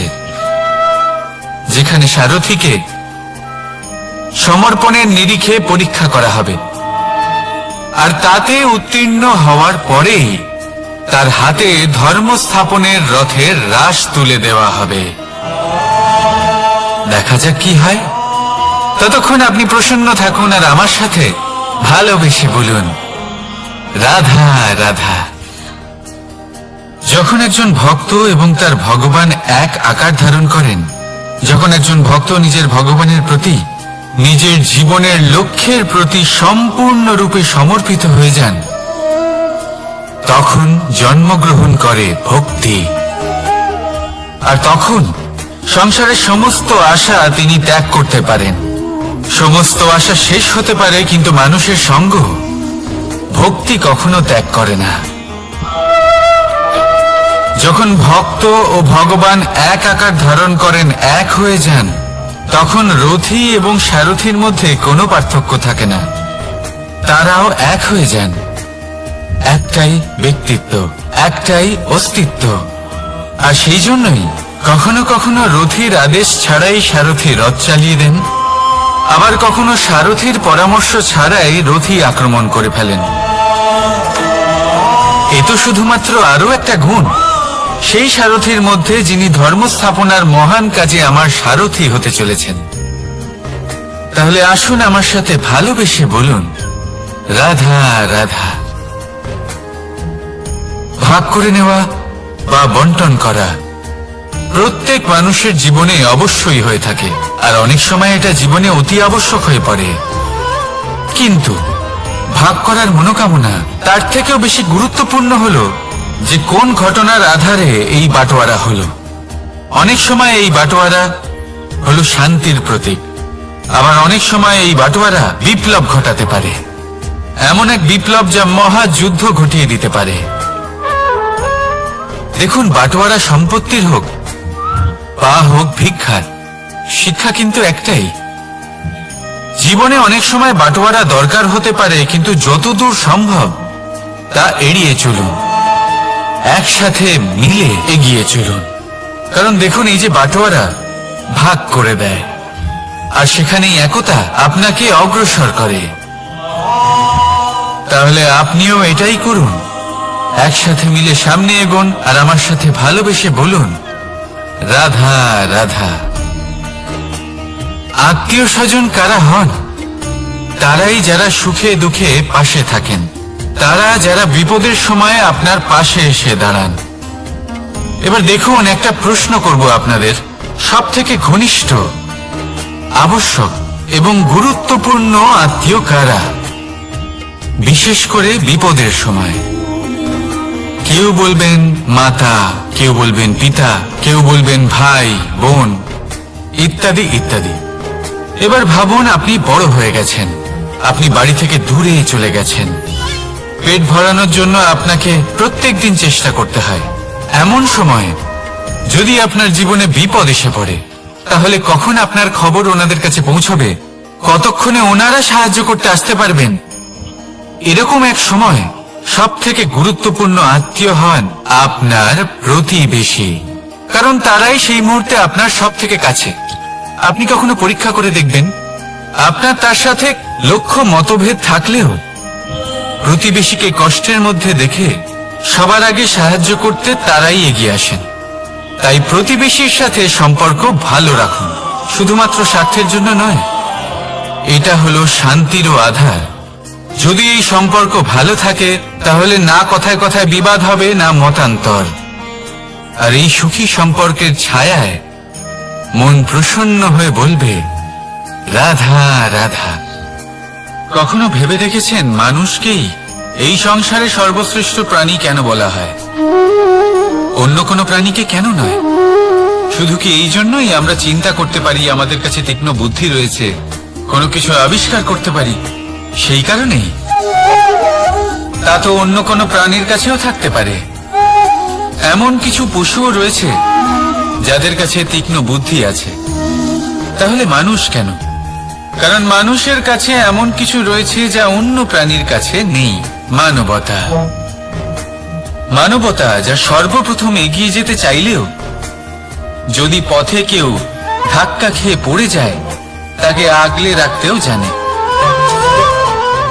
যেখানে সারথীকে সমর্পণের নিরিখে পরীক্ষা করা হবে, আর তাতে উত্তীর্ণ হওয়ার পরেই তার হাতে ধর্ম স্থাপনের রথের রাশ তুলে দেওয়া হবে। দেখা যাক কি হয়। ততক্ষণ আপনি প্রসন্ন থাকুন আর আমার সাথে ভালোবেসে বলুন, রাধা রাধা। যখন একজন ভক্ত এবং তার ভগবান এক আকার ধারণ করেন, যখন একজন ভক্ত নিজের ভগবানের প্রতি, নিজের জীবনের লক্ষ্যের প্রতি সম্পূর্ণরূপে সমর্পিত হয়ে যান, তখন জন্মগ্রহণ করে ভক্তি। আর তখন সংসারের সমস্ত আশা তিনি ত্যাগ করতে পারেন। সমস্ত আশা শেষ হতে পারে, কিন্তু মানুষের সঙ্গ ভক্তি কখনো ত্যাগ করে না। যখন ভক্ত ও ভগবান এক আকার ধারণ করেন, এক হয়ে যান, তখন রথী এবং সারথীর মধ্যে কোনো পার্থক্য থাকে না। তারাও এক হয়ে যান। একটাই ব্যক্তিত্ব, একটাই অস্তিত্ব। আর সেই জন্যই কখনো কখনো রথীর আদেশ ছাড়াই সারথী রথ চালিয়ে দেন, আবার কখনো সারথীর পরামর্শ ছাড়াই রথী আক্রমণ করে ফেলেন। এ তো শুধুমাত্র আরো একটা গুণ সেই সারথীর মধ্যে, যিনি ধর্ম স্থাপনার মহান কাজে আমার সারথী হতে চলেছেন। তাহলে আসুন আমার সাথে ভালোবেসে বলুন, রাধা রাধা। ভাগ করে নেওয়া বা বন্টন করা প্রত্যেক মানুষের জীবনে অবশ্যই হয়ে থাকে, আর অনেক সময় এটা জীবনে অতি আবশ্যক হয়ে পড়ে। কিন্তু ভাগ করার মনোকামনা তার থেকেও বেশি গুরুত্বপূর্ণ হলো যে কোন ঘটনার আধারে এই বাটোয়ারা হলো। অনেক সময় এই বাটোয়ারা হলো শান্তির প্রতীক, আবার অনেক সময় এই বাটোয়ারা বিপ্লব ঘটাতে পারে, এমন এক বিপ্লব যা মহাযুদ্ধ ঘটিয়ে দিতে পারে। দেখুন, বাটোয়ারা সম্পত্তির হোক বা হোক ভিক্ষার, শিক্ষা কিন্তু একটাই। জীবনে অনেক সময় বাটোয়ারা দরকার হতে পারে, কিন্তু যতদূর সম্ভব তা এড়িয়ে চলুন, একসাথে মিলে এগিয়ে চলুন। কারণ দেখুন, এই যে বাটোয়ারা ভাগ করে দেয়, আর সেখানেই একতা আপনাকে অগ্রসর করে। তাহলে আপনিও এটাই করুন, একসাথে মিলে সামনে এগোন, আর আমার সাথে ভালোবেসে বলুন, রাধা রাধা। আত্মীয় স্বজন কারা হন? তারাই যারা সুখে দুঃখে পাশে থাকেন, তারা যারা বিপদের সময় আপনার পাশে এসে দাঁড়ান। এবার দেখুন, একটা প্রশ্ন করব আপনাদের, সব থেকে ঘনিষ্ঠ, আবশ্যক এবং গুরুত্বপূর্ণ আত্মীয় কারা, বিশেষ করে বিপদের সময়? কেউ বলবেন মাতা, কেউ বলবেন পিতা, কেউ বলবেন ভাই বোন, ইত্যাদি ইত্যাদি। এবার ভাবুন, আপনি বড় হয়ে গেছেন, আপনি বাড়ি থেকে দূরে চলে গেছেন, পেট ভরানোর জন্য আপনাকে প্রত্যেক দিন চেষ্টা করতে হয়। এমন সময় যদি আপনার জীবনে বিপদ এসে পড়ে, তাহলে কখন আপনার খবর ওনাদের কাছে পৌঁছবে? কতক্ষণে ওনারা সাহায্য করতে আসতে পারবেন? এরকম এক সময় সব থেকে গুরুত্বপূর্ণ আত্মীয় হন আপনার প্রতিবেশী, কারণ তারাই সেই মুহূর্তে আপনার সব থেকে কাছে। আপনি কখনো পরীক্ষা করে দেখবেন, আপনার তার সাথে লক্ষ্য মতভেদ থাকলেও প্রতিবেশীকে কষ্টের মধ্যে দেখে সবার আগে সাহায্য করতে তারাই এগিয়ে আসেন। তাই প্রতিবেশীর সাথে সম্পর্ক ভালো রাখুন, শুধুমাত্র স্বার্থের জন্য নয়। এটা হলো শান্তিরও আধার। যদি এই সম্পর্ক ভালো থাকে, তাহলে না কথায় কথায় বিবাদ হবে, না মতান্তর। আর এই সুখী সম্পর্কের ছায়ায় মন প্রসন্ন হয়ে বলবে, রাধা রাধা। কখনো ভেবে দেখেছেন মানুষকেই এই সংসারে সর্বশ্রেষ্ঠ প্রাণী কেন বলা হয়? অন্য কোনো প্রাণীকে কেন নয়? শুধু কি এই জন্যই আমরা চিন্তা করতে পারি, আমাদের কাছে তীক্ষ্ণ বুদ্ধি রয়েছে, কোনো কিছু আবিষ্কার করতে পারি, সেই কারণেই? তা তো অন্য কোনো প্রাণীর কাছেও থাকতে পারে। এমন কিছু পশুও রয়েছে যাদের কাছে তীক্ষ্ণ বুদ্ধি আছে। তাহলে মানুষ কেন? কারণ মানুষের কাছে এমন কিছু রয়েছে যা অন্য প্রাণীর কাছে নেই। মানবতা। মানবতা, যা সর্বপ্রথম এগিয়ে যেতে চাইলেও যদি পথে কেউ ধাক্কা খেয়ে পড়ে যায়, তাকে আগলে রাখতেও জানে।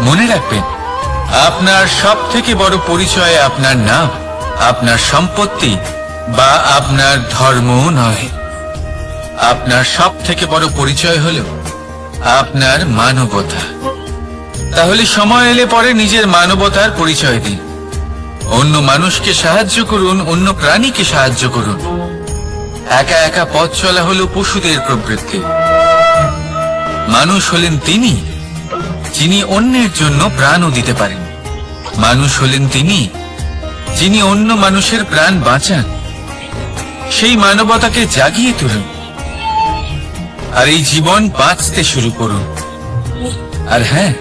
মনে রাখবেন, আপনার সব থেকে বড় পরিচয় আপনার নাম, আপনার সম্পত্তি বা আপনার ধর্মও নয়। আপনার সব থেকে বড় পরিচয় হলো আপনার মানবতা। তাহলে সময় এলে পরে নিজের মানবতার পরিচয় দিন। অন্য মানুষকে সাহায্য করুন, অন্য প্রাণীকে সাহায্য করুন। একা একা পথ চলা হলো পশুদের প্রবৃত্তি। মানুষ হলেন তিনি যিনি অন্যের জন্য প্রাণও দিতে পারেন। মানুষ হলেন তিনি যিনি অন্য মানুষের প্রাণ বাঁচান। সেই মানবতাকে জাগিয়ে তুলুন আর এই জীবন বাঁচতে শুরু করুন। আর হ্যাঁ,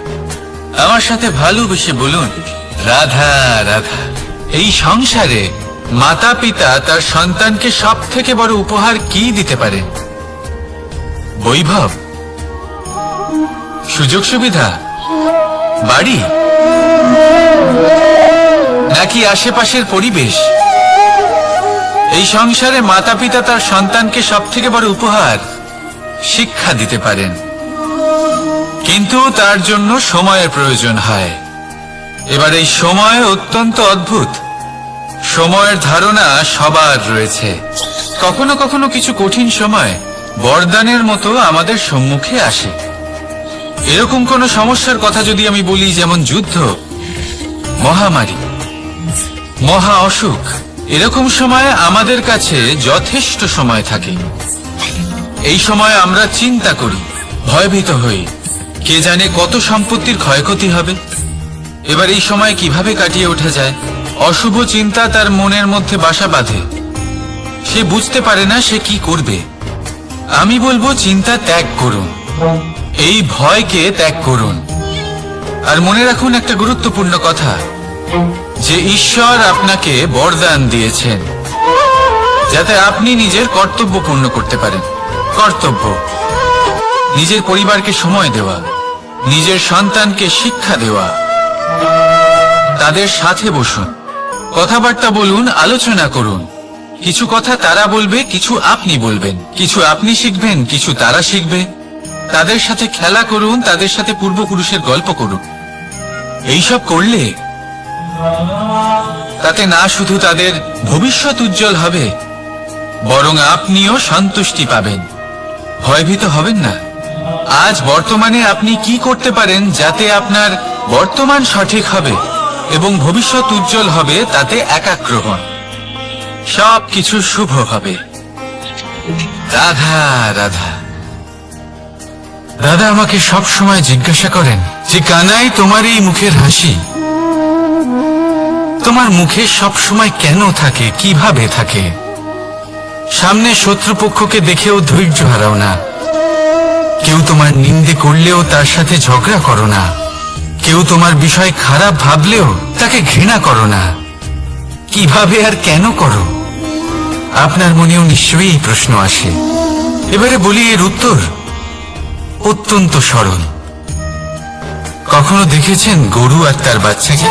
আমার সাথে ভালোবেসে বলুন, রাধা রাধা। এই সংসারে মাতা পিতা তার সন্তানকে সব থেকে বড় উপহার কি দিতে পারে? বৈভব, সুযোগ সুবিধা, বাড়ি, নাকি আশেপাশের পরিবেশ? এই সংসারে মাতা পিতা তার সন্তানকে সব থেকে বড় উপহার শিক্ষা দিতে পারেন, কিন্তু তার জন্য সময়ের প্রয়োজন হয়। এবার এই সময় অত্যন্ত অদ্ভুত। সময়ের ধারণা সবার রয়েছে। কখনো কখনো কিছু কঠিন সময় বরদানের মতো আমাদের সম্মুখে আসে। এরকম কোন সমস্যার কথা যদি আমি বলি, যেমন যুদ্ধ, মহামারী, মহা অসুখ, এরকম সময় আমাদের কাছে যথেষ্ট সময় থাকে। এই সময় আমরা চিন্তা করি, ভয়ভীত হই, কে জানে কত সম্পত্তির ক্ষয়ক্ষতি হবে। এবার এই সময় কিভাবে কাটিয়ে ওঠা যায়? অশুভ চিন্তা তার মনের মধ্যে বাসা বাঁধে। সে বুঝতে পারে না সে কি করবে। আমি বলবো, চিন্তা ত্যাগ করুন, এই ভয়কে ত্যাগ করুন। আর মনে রাখুন একটা গুরুত্বপূর্ণ কথা, যে ঈশ্বর আপনাকে বরদান দিয়েছেন যাতে আপনি নিজের কর্তব্য পূর্ণ করতে পারেন। কর্তব্য, নিজের পরিবারকে সময় দেওয়া, নিজের সন্তানকে শিক্ষা দেওয়া। তাদের সাথে বসুন, কথাবার্তা বলুন, আলোচনা করুন। কিছু কথা তারা বলবে, কিছু আপনি বলবেন, কিছু আপনি শিখবেন, কিছু তারা শিখবে। তাদের সাথে খেলা করুন, তাদের সাথে পূর্বপুরুষের গল্প করুন। এইসব করলে তাতে না শুধু তাদের ভবিষ্যৎ উজ্জ্বল হবে, বরং আপনিও সন্তুষ্টি পাবেন। ভয়ভীত হবেন না। আজ বর্তমানে আপনি কি করতে পারেন যাতে আপনার বর্তমান সঠিক হবে এবং ভবিষ্যৎ উজ্জ্বল হবে, তাতে একাগ্র হন। সবকিছু শুভ হবে। রাধা রাধা। দাদা আমাকে সব সময় জিজ্ঞাসা করেন যে, কানাই, তোমার এই মুখের হাসি, তোমার মুখে সব সময় কেন থাকে, কিভাবে থাকে? সামনে শত্রুপক্ষকে দেখেও ধৈর্য হারাও না। কেউ তোমার নিন্দে করলেও তার সাথে ঝগড়া করো না। কেউ তোমার বিষয় খারাপ ভাবলেও তাকে ঘৃণা করো না। কিভাবে আর কেন করো? আপনার মনেও নিশ্চয়ই এই প্রশ্ন আসে। এবারে বলি, এর উত্তর অত্যন্ত সরল। কখনো দেখেছেন গরু আর তার বাচ্চাকে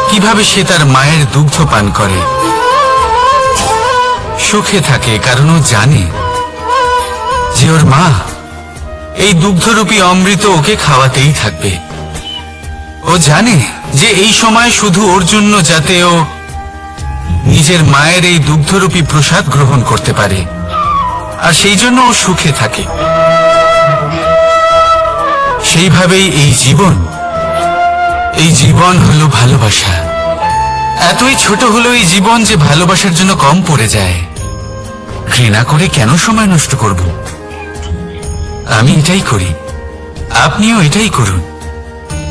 কিভাবে সে তার মায়ের দুগ্ধ পান করে? সুখে থাকে, কারণ ও জানে যে ওর মা এই দুগ্ধরূপী অমৃত ওকে খাওয়াতেই থাকবে। ও জানে যে এই সময় শুধু ওর জন্য, যাতে ও নিজের মায়ের এই দুগ্ধরূপী প্রসাদ গ্রহণ করতে পারে, আর সেই জন্য ও সুখে থাকে। সেইভাবেই এই জীবন হলো ভালোবাসা। এতই ছোট হলো এই জীবন যে ভালোবাসার জন্য কম পড়ে যায়। ঘৃণা করে কেন সময় নষ্ট করব? আমি এটাই করি, আপনিও এটাই করুন।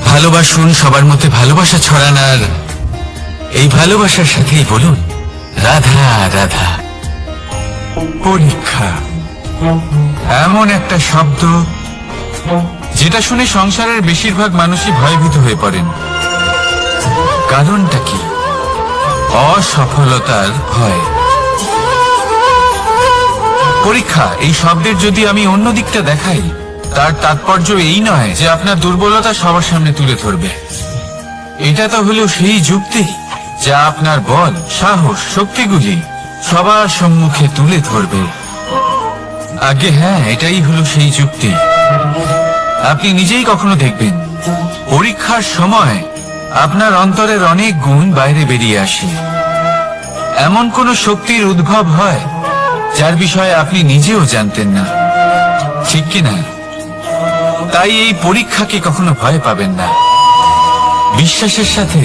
ভালোবাসুন, সবার মধ্যে ভালোবাসা ছড়ানার এই ভালোবাসার সাথেই বলুন রাধা রাধা। পরীক্ষা এমন একটা শব্দ যেটা শুনে সংসারের বেশিরভাগ মানুষই ভয়ভীত হয়ে পড়েন। কারণটা কি? অসফলতার ভয়। পরীক্ষা এই শব্দের যদি আমি অন্য দিকটা দেখাই, তার তাৎপর্য এই নয় যে আপনার দুর্বলতা সবার সামনে তুলে ধরবে। এটা তো হলো সেই যুক্তি যা আপনার বল, সাহস, শক্তিগুলি সবার সম্মুখে তুলে ধরবে। আগে হ্যাঁ, এটাই হলো সেই যুক্তি। আপনি নিজেই কখনো দেখবেন পরীক্ষার সময় আপনার অন্তরের অনেক গুণ বাইরে বেরিয়ে আসে। এমন কোন শক্তির উদ্ভব হয় যার বিষয়ে আপনি নিজেও জানতেন না, ঠিক কিনা? তাই এই পরীক্ষাকে কখনো ভয় পাবেন না। বিশ্বাসের সাথে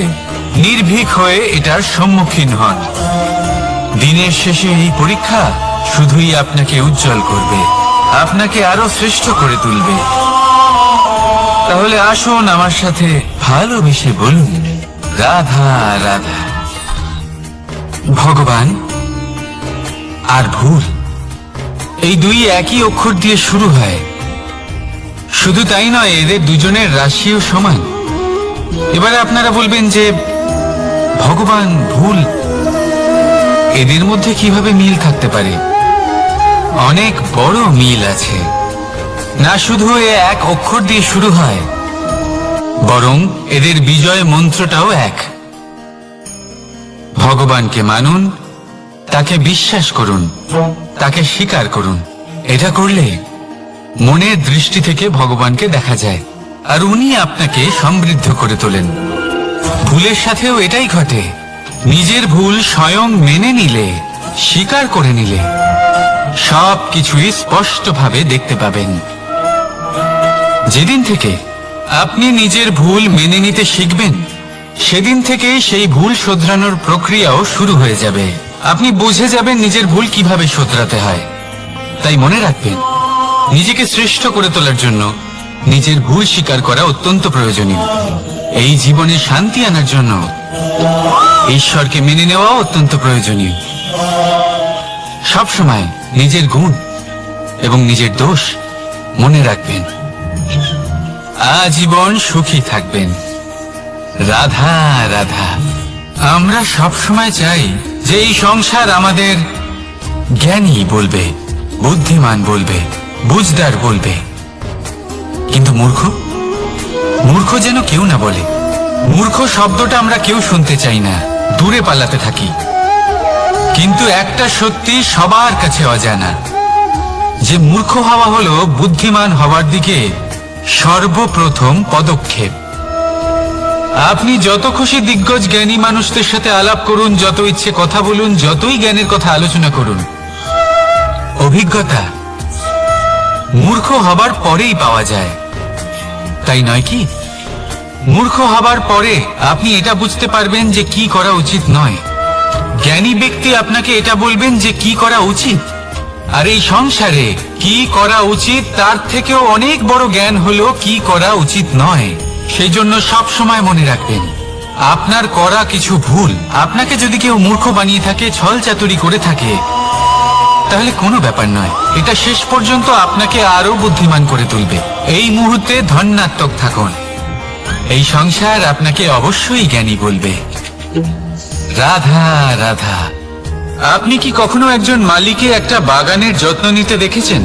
নির্ভীক হয়ে এটার সম্মুখীন হন। দিনের শেষে এই পরীক্ষা শুধুই আপনাকে উজ্জ্বল করবে, আপনাকে আরো শ্রেষ্ঠ করে তুলবে। তাহলে আসুন আমার সাথে ভালোবেসে বলুন রাধা রাধা। ভগবান আর ভুল এই দুই একই অক্ষর দিয়ে শুরু হয়। শুধু তাই নয়, এদের দুজনের রাশিও সমান। এবারে আপনারা বলবেন যে ভগবান, ভুল, এদের মধ্যে কিভাবে মিল থাকতে পারে? অনেক বড় মিল আছে। না শুধু এ এক অক্ষর দিয়ে শুরু হয়, বরং এদের বিজয় মন্ত্রটাও এক। ভগবানকে মানুন, তাকে বিশ্বাস করুন, তাকে স্বীকার করুন। এটা করলে মনের দৃষ্টি থেকে ভগবানকে দেখা যায়, আর উনি আপনাকে সমৃদ্ধ করে তোলেন। ভুলের সাথেও এটাই ঘটে। নিজের ভুল স্বয়ং মেনে নিলে, স্বীকার করে নিলে সব কিছুই স্পষ্টভাবে দেখতে পাবেন। যেদিন থেকে আপনি নিজের ভুল মেনে নিতে শিখবেন, সেদিন থেকে সেই ভুল শোধরানোর প্রক্রিয়াও শুরু হয়ে যাবে। আপনি বুঝে যাবেন নিজের ভুল কিভাবে শোধরাতে হয়। তাই মনে রাখবেন, নিজেকে শ্রেষ্ঠ করে তোলার জন্য নিজের ভুল স্বীকার করা অত্যন্ত প্রয়োজনীয়। এই জীবনে শান্তি আনার জন্য ঈশ্বরকে মেনে নেওয়া অত্যন্ত প্রয়োজনীয়। সবসময় নিজের গুণ এবং নিজের দোষ মনে রাখবেন। আজীবন সুখী থাকবেন। রাধা রাধা। আমরা সবসময় চাই যে এই সংসার আমাদের জ্ঞানী বলবে, বুদ্ধিমান বলবে, বুঝদার বলবে, কিন্তু মূর্খ, মূর্খ যেন কেউ না বলে। মূর্খ শব্দটা আমরা কেউ শুনতে চাই না, দূরে পালাতে থাকি। কিন্তু একটা সত্যি সবার কাছে অজানা, যে মূর্খ হওয়া হলো বুদ্ধিমান হওয়ার দিকে সর্বপ্রথম পদক্ষেপ। আপনি যত খুশি দিগ্গজ জ্ঞানী মানুষদের সাথে আলাপ করুন, যত ইচ্ছে কথা বলুন, যতই জ্ঞানের কথা আলোচনা করুন, অভিজ্ঞতা মূর্খ হবার পরেই পাওয়া যায়, তাই নয় কি? মূর্খ হবার পরে আপনি এটা বুঝতে পারবেন যে কি করা উচিত নয়। জ্ঞানী ব্যক্তি আপনাকে এটা বলবেন যে কি করা উচিত। আর এই সংসারে কি করা উচিত তার থেকেও অনেক বড় জ্ঞান হলো কি করা উচিত নয়। সেই জন্য সব সময় মনে রাখবেন, আপনার করা কিছু ভুল আপনাকে যদি কেউ মূর্খ বানিয়ে থাকে, ছল চাতুরি করে থাকে, তাহলে কোনো ব্যাপার নয়। এটা শেষ পর্যন্ত আপনাকে আরো বুদ্ধিমান করে তুলবে। এই মুহূর্তে ধন্যাত্মক থাকুন। এই সংসার আপনাকে অবশ্যই জ্ঞানী বলবে। রাধা রাধা। আপনি কি কখনো একজন মালিকে একটা বাগানের যত্ন নিতে দেখেছেন?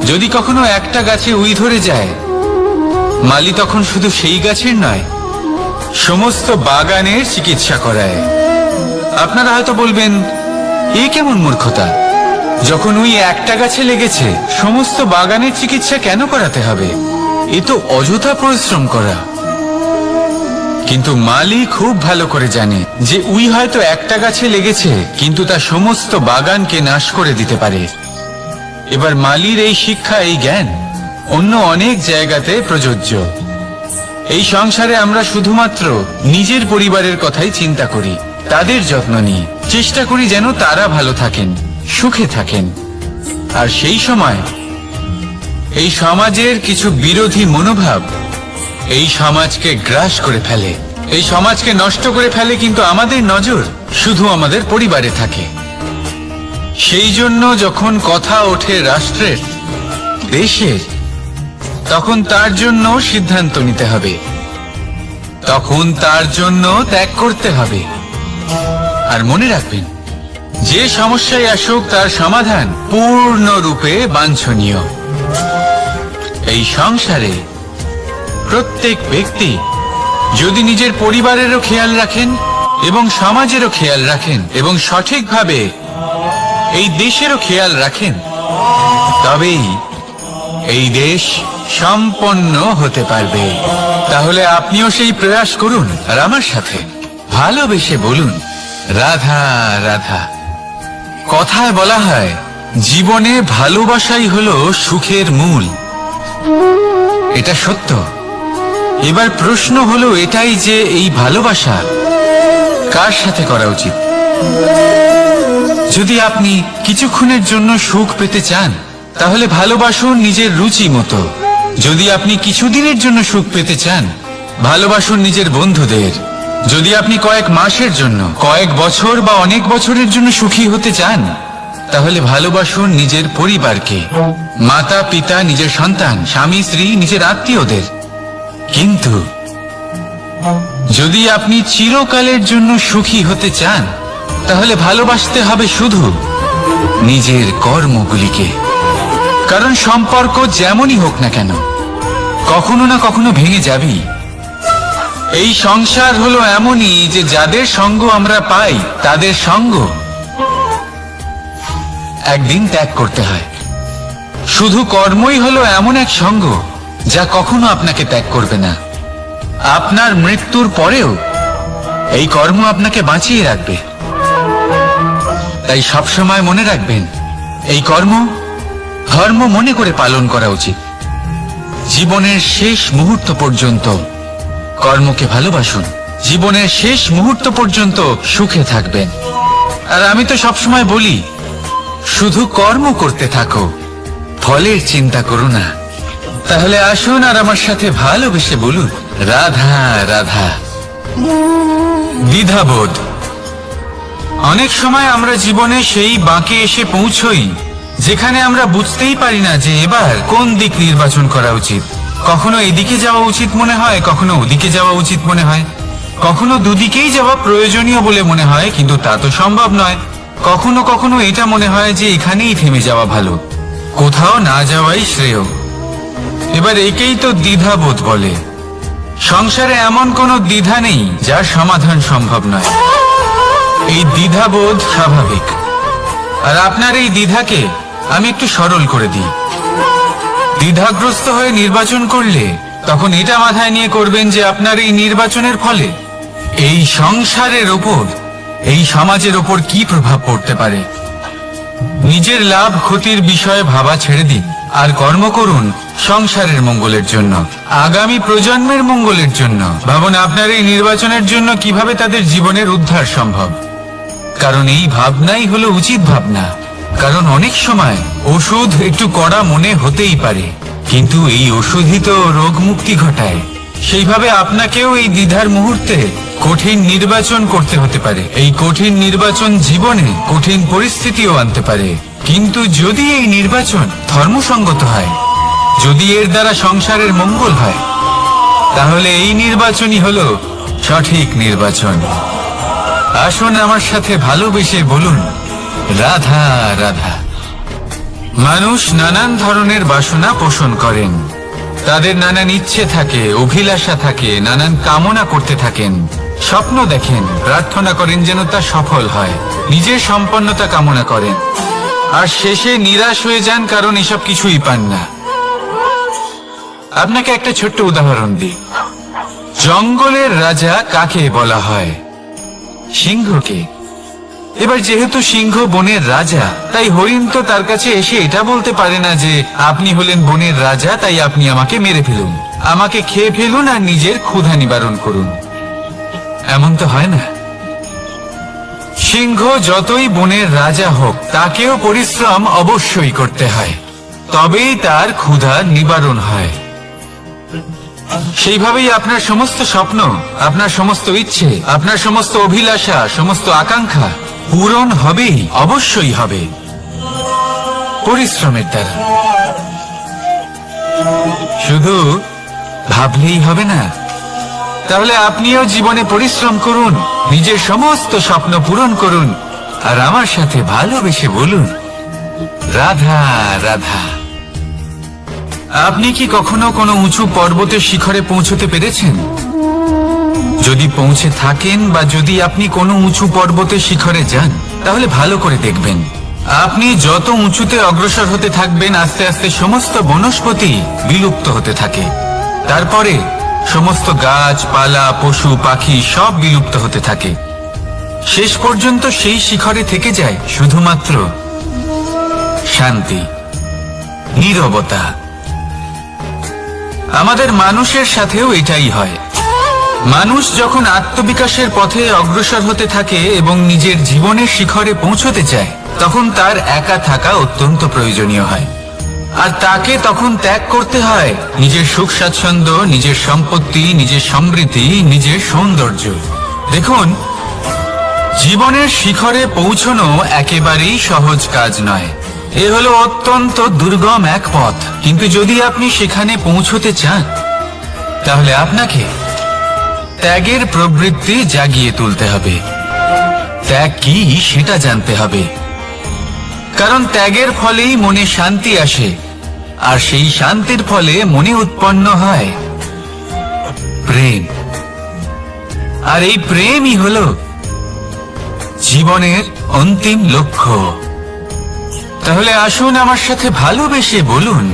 যদি কখনো একটা গাছে উই ধরে যায়, মালি তখন শুধু সেই গাছের নয়, সমস্ত বাগানের চিকিৎসা করায়। আপনারা হয়তো বলবেন, এ কেমন মূর্খতা? যখন উই একটা গাছে লেগেছে, সমস্ত বাগানের চিকিৎসা কেন করাতে হবে? এ তো অযথা পরিশ্রম করা। কিন্তু মালি খুব ভালো করে জানে যে উই হয়তো একটা গাছে লেগেছে, কিন্তু তা সমস্ত বাগানকে নাশ করে দিতে পারে। এবার মালির এই শিক্ষা, এই জ্ঞান অন্য অনেক জায়গাতে প্রযোজ্য। এই সংসারে আমরা শুধুমাত্র নিজের পরিবারের কথাই চিন্তা করি, তাদের যত্ন নিই, চেষ্টা করি যেন তারা ভালো থাকেন, সুখে থাকেন। আর সেই সময় এই সমাজের কিছু বিরোধী মনোভাব এই সমাজকে গ্রাস করে ফেলে, এই সমাজকে নষ্ট করে ফেলে, কিন্তু আমাদের নজর শুধু আমাদের পরিবারে থাকে। সেই জন্য যখন কথা ওঠে রাষ্ট্রের, দেশের, তখন তার জন্য সিদ্ধান্ত নিতে হবে, তখন তার জন্য ত্যাগ করতে হবে। আর মনে রাখবেন, যে সমস্যায় আসুক তার সমাধান পূর্ণরূপে বাঞ্ছনীয়। এই সংসারে প্রত্যেক ব্যক্তি যদি নিজের পরিবারেরও খেয়াল রাখেন এবং সমাজেরও খেয়াল রাখেন এবং সঠিকভাবে এই দেশেরও খেয়াল রাখেন, তবেই এই দেশ সম্পন্ন হতে পারবে। তাহলে আপনিও সেই প্রয়াস করুন আর আমার সাথে ভালোবেসে বলুন, রাধা রাধা। কথায় বলা হয়, জীবনে ভালোবাসাই হলো সুখের মূল। এটা সত্য। এবার প্রশ্ন হলো এটাই যে এই ভালোবাসা কার সাথে করা উচিত। যদি আপনি কিছুক্ষণের জন্য সুখ পেতে চান, তাহলে ভালোবাসুন নিজের রুচি মতো। যদি আপনি কিছুদিনের জন্য সুখ পেতে চান, ভালোবাসুন নিজের বন্ধুদের। যদি আপনি কয়েক মাসের জন্য, কয়েক বছর বা অনেক বছরের জন্য সুখী হতে চান, তাহলে ভালোবাসুন নিজের পরিবারকে, মাতা পিতা, নিজের সন্তান, স্বামী স্ত্রী, নিজের আত্মীয়দের। কিন্তু যদি আপনি চিরকালের জন্য সুখী হতে চান, তাহলে ভালোবাসতে হবে শুধু নিজের কর্মগুলিকে। কারণ সম্পর্ক যেমনই হোক না কেন, কখনো না কখনো ভেঙে যাবেই। এই সংসার হলো এমনই যে যাদের সঙ্গ আমরা পাই, তাদের সঙ্গ একদিন ত্যাগ করতে হয়। শুধু কর্মই হলো এমন এক সঙ্গ যা কখনো আপনাকে ত্যাগ করবে না। আপনার মৃত্যুর পরেও এই কর্ম আপনাকে বাঁচিয়ে রাখবে। তাই সবসময় মনে রাখবেন, এই কর্ম ধর্ম মনে করে পালন করা উচিত। জীবনের শেষ মুহূর্ত পর্যন্ত কর্মকে ভালোবাসুন, জীবনের শেষ মুহূর্ত পর্যন্ত সুখে থাকবেন। আর আমি তো সবসময় বলি, শুধু কর্ম করতে থাকো, ফলের চিন্তা করো না। তাহলে আসুন আর আমার সাথে ভালোবেসে বলুন, রাধা রাধা। দ্বিধাবোধ। অনেক সময় আমরা জীবনে সেই বাঁকে এসে পৌঁছই যেখানে আমরা বুঝতেই পারি না যে এবার কোন দিক নির্বাচন করা উচিত। কখনো এদিকে যাওয়া উচিত মনে হয়, কখনো ওদিকে যাওয়া উচিত মনে হয়, কখনো দুদিকেই যাওয়া প্রয়োজনীয় বলে মনে হয়, কিন্তু তা তো সম্ভব নয়। কখনো কখনো এটা মনে হয় যে এখানেই থেমে যাওয়া ভালো, কোথাও না যাওয়াই শ্রেয়। এবার একেই তো দ্বিধাবোধ বলে। সংসারে এমন কোনো দ্বিধা নেই যার সমাধান সম্ভব নয়। এই দ্বিধাবোধ স্বাভাবিক। আর আপনার এই দ্বিধাকে আমি একটু সরল করে দিই। দ্বিধাগ্রস্ত হয়ে নির্বাচন করলে তখন এটা মাথায় নিয়ে করবেন যে আপনার এই নির্বাচনের ফলে এই সংসারের ওপর, এই সমাজের ওপর কি প্রভাব পড়তে পারে। নিজের লাভ ক্ষতির বিষয়ে ভাবা ছেড়ে দিন আর কর্ম করুন সংসারের মঙ্গলের জন্য, আগামী প্রজন্মের মঙ্গলের জন্য। ভাবুন আপনার এই নির্বাচনের জন্য কিভাবে তাদের জীবনের উদ্ধার সম্ভব। কারণ এই ভাবনাই হলো উচিত ভাবনা। কারণ অনেক সময় ওষুধ একটু কড়া মনে হতেই পারে, কিন্তু এই ওষুধই তো রোগ মুক্তি ঘটায়। সেইভাবে আপনাকেও এই দ্বিধার মুহূর্তে কঠিন নির্বাচন করতে হতে পারে। এই কঠিন নির্বাচন জীবনে কঠিন পরিস্থিতিও আনতে পারে, কিন্তু যদি এই নির্বাচন ধর্মসঙ্গত হয়, যদি এর দ্বারা সংসারের মঙ্গল হয়, তাহলে এই নির্বাচনই হলো সঠিক নির্বাচন। আসুন আমার সাথে ভালোবেসে বলুন, রাধা রাধা। মানুষ নানান ধরনের বাসনা পোষণ করেন, তাদের নানান ইচ্ছে থাকে, অভিলাষা থাকে, নানান কামনা করতে থাকেন, স্বপ্ন দেখেন, প্রার্থনা করেন যেন তা সফল হয়, নিজের সম্পন্নতা কামনা করেন, আর শেষে নিরাশ হয়ে যান কারণ এসব কিছুই পান না। আপনাকে একটা ছোট্ট উদাহরণ দিই। জঙ্গলের রাজা কাকে বলা হয়? সিংহকে। এবার যেহেতু সিংহ বনের রাজা, তাই হরিণ তো তার কাছে এসে এটা বলতে পারে না যে আপনি হলেন বনের রাজা, তাই আপনি আমাকে মেরে ফেলুন, আমাকে খেয়ে ফেলুন আর নিজের ক্ষুধা নিবারণ করুন। এমন তো হয় না। সিংহ যতই বনের রাজা হোক, তাকেও পরিশ্রম অবশ্যই করতে হয়, তবেই তার ক্ষুধা নিবারণ হয়। সেইভাবেই আপনার সমস্ত স্বপ্ন, আপনার সমস্ত ইচ্ছে, আপনার সমস্ত অভিলাষা, সমস্ত আকাঙ্ক্ষা পূরণ হবেই, অবশ্যই হবে, পরিশ্রমের দ্বারা। শুধু ভাবলেই হবে না, তাহলে আপনিও জীবনে পরিশ্রম করুন, নিজের সমস্ত স্বপ্ন পূরণ করুন, আর আমার সাথে ভালোবেসে বলুন, রাধা রাধা। আপনি কি কখনো কোনো উঁচু পর্বতের শিখরে পৌঁছতে পেরেছেন? যদি পৌঁছে থাকেন বা যদি আপনি কোনো উঁচু পর্বতের শিখরে যান, তাহলে ভালো করে দেখবেন, আপনি যত উঁচুতে অগ্রসর হতে থাকবেন, আস্তে আস্তে সমস্ত বনস্পতি বিলুপ্ত হতে থাকে। তারপরে সমস্ত গাছপালা, পশু পাখি সব বিলুপ্ত হতে থাকে। শেষ পর্যন্ত সেই শিখরে থেকে যায় শুধুমাত্র শান্তি, নীরবতা। আমাদের মানুষের সাথেও এটাই হয়। মানুষ যখন আত্মবিকাশের পথে অগ্রসর হতে থাকে এবং নিজের জীবনের শিখরে পৌঁছতে চায়, তখন তার একা থাকা অত্যন্ত প্রয়োজনীয় হয়। আর তাকে তখন ত্যাগ করতে হয় নিজের সুখ স্বাচ্ছন্দ্য, নিজের সম্পত্তি, নিজের সমৃদ্ধি, নিজের সৌন্দর্য। দেখুন, জীবনের শিখরে পৌঁছানো একেবারেই সহজ কাজ নয়। এ হলো অত্যন্ত দুর্গম এক পথ, কিন্তু যদি আপনি সেখানে পৌঁছতে চান, তাহলে আপনাকে ত্যাগের প্রবৃত্তি জাগিয়ে তুলতে হবে। ত্যাগ কি সেটা জানতে হবে, কারণ ত্যাগের ফলেই মনে শান্তি আসে, আর সেই শান্তির ফলে মনে উৎপন্ন হয় প্রেম। আর এই প্রেমই হলো জীবনের অন্তিম লক্ষ্য। তাহলে আসুন আমার সাথে ভালোবেসে বলুন,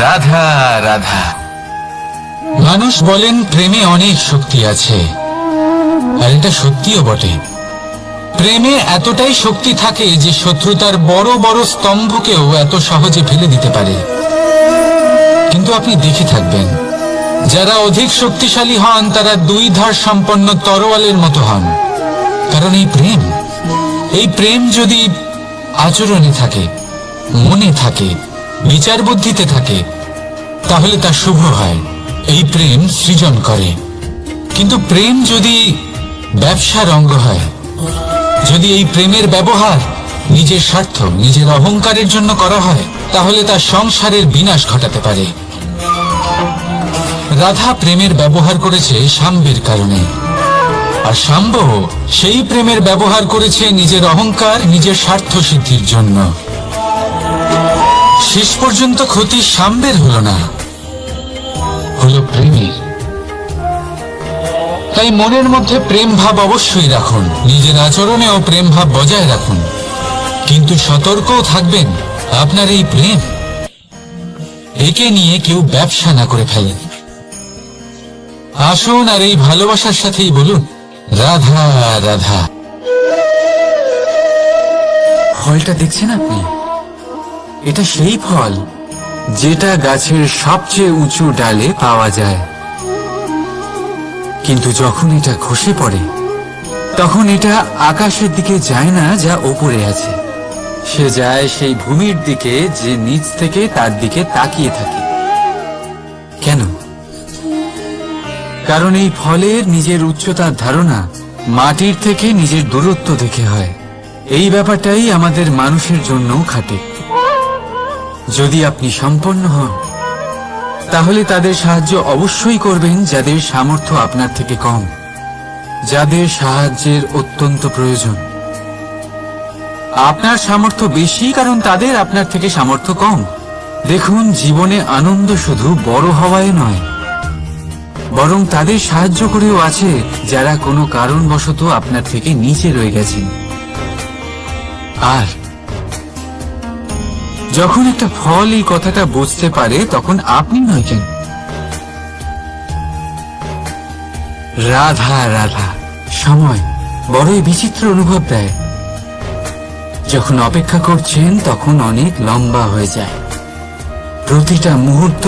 রাধা রাধা। মানুষ বলেন প্রেমে অনেক শক্তি আছে, আর এটা সত্যিও বটে। প্রেমে এতটাই শক্তি থাকে যে শত্রুতার বড় বড় স্তম্ভকেও এত সহজে ফেলে দিতে পারে। কিন্তু আপনি দেখে থাকবেন, যারা অধিক শক্তিশালী হন তারা দুই ধার সম্পন্ন তরোয়ালের মতো হন। কারণ এই প্রেম যদি আচরণে থাকে, মনে থাকে, বিচার বুদ্ধিতে থাকে, তাহলে তা শুভ হয়। এই প্রেম সৃজন করে। কিন্তু প্রেম যদি ব্যবসার অঙ্গ হয়, যদি এই প্রেমের ব্যবহার নিজের স্বার্থ, নিজের অহংকারের জন্য করা হয়, তাহলে তা সংসারের বিনাশ ঘটাতে পারে। রাধা প্রেমের ব্যবহার করেছে শাম্বের কারণে, আর শাম্ব সেই প্রেমের ব্যবহার করেছে নিজের অহংকার, নিজের স্বার্থ সিদ্ধির জন্য। শেষ পর্যন্ত ক্ষতি শাম্বের হলো না, হলো প্রেমের। তাই মনের মধ্যে প্রেম ভাব অবশ্যই রাখুন, নিজের আচরণেও প্রেম ভাব বজায় রাখুন, কিন্তু সতর্কও থাকবেন আপনার এই প্রেম একে নিয়ে কেউ ব্যবসা না করে ফেলেন। আসুন আর এই ভালোবাসার সাথেই বলুন, রাধা রাধা। ফলটা দেখছেন আপনি? এটা সেই ফল যেটা গাছের সবচেয়ে উঁচু ডালে পাওয়া যায়, কিন্তু যখন এটা খসে পড়ে তখন এটা আকাশের দিকে যায় না যা ওপরে আছে, সে যায় সেই ভূমির দিকে যে নিচ থেকে তার দিকে তাকিয়ে থাকে। কেন? কারণ এই ফলের নিজের উচ্চতার ধারণা মাটির থেকে নিজের দূরত্ব দেখে হয়। এই ব্যাপারটাই আমাদের মানুষের জন্যও খাটে। যদি আপনি সম্পন্ন হন, তাহলে তাদের সাহায্য অবশ্যই করবেন যাদের সামর্থ্য আপনার থেকে কম, যাদের সাহায্যের অত্যন্ত প্রয়োজন। আপনার সামর্থ্য বেশি কারণ তাদের আপনার থেকে সামর্থ্য কম। দেখুন, জীবনে আনন্দ শুধু বড় হওয়ায় নয়, বরং তাদের সাহায্য করেও আছে যারা কোনো কারণবশত আপনার থেকে নিচে রয়ে গেছেন। আর যখন একটা ফল এই কথাটা বুঝতে পারে, তখন আপনি নয় কেন, রাধা রাধা। সময় বড়ই বিচিত্র অনুভব দেয়। যখন অপেক্ষা করছেন তখন অনেক লম্বা হয়ে যায়। প্রতিটা মুহূর্ত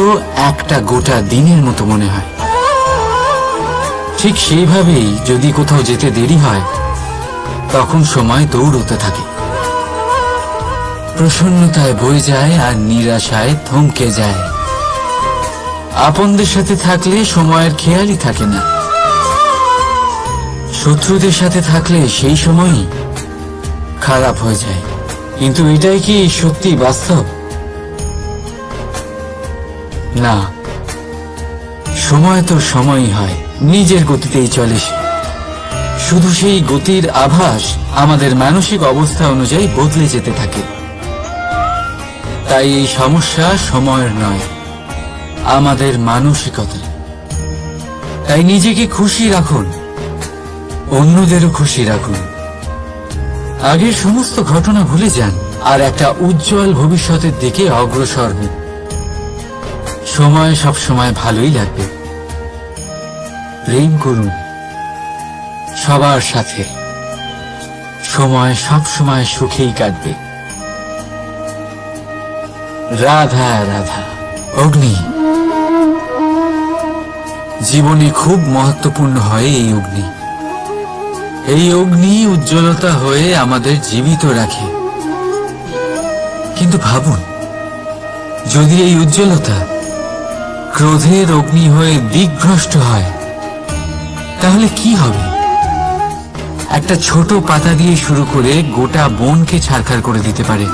একটা গোটা দিনের মতো মনে হয়। ঠিক সেইভাবেই যদি কোথাও যেতে দেরি হয়, তখন সময় দৌড়তে থাকে, প্রসন্নতায় বয়ে যায় আর নিরাশায় থমকে যায়। আপনদের সাথে থাকলে সময়ের খেয়ালই থাকে না, শত্রুদের সাথে থাকলে সেই সময়ই খারাপ হয়ে যায়। কিন্তু এটাই কি সত্যি বাস্তব? না, সময় তো সময়ই হয়, নিজের গতিতেই চলে সে। শুধু সেই গতির আভাস আমাদের মানসিক অবস্থা অনুযায়ী বদলে যেতে থাকে। তাই এই সমস্যা সময়ের নয়, আমাদের মানসিকতা। তাই নিজেকে খুশি রাখুন, অন্যদেরও খুশি রাখুন। আগের সমস্ত ঘটনা ভুলে যান আর একটা উজ্জ্বল ভবিষ্যতের দিকে অগ্রসর হন। সময় সব সময় ভালোই লাগবে। প্রেম করুন সবার সাথে, সময় সব সময় সুখেই কাটবে। রাধা রাধা। অগ্নি জীবনে খুব মহত্বপূর্ণ হয়। এই অগ্নি, এই অগ্নি উজ্জ্বলতা হয়ে আমাদের জীবিত রাখে। কিন্তু ভাবুন, যদি এই উজ্জ্বলতা ক্রোধের অগ্নি হয়ে দিকভ্রষ্ট হয়, তাহলে কি হবে? একটা ছোট পাতা দিয়ে শুরু করে গোটা বনকে ছারখার করে দিতে পারে।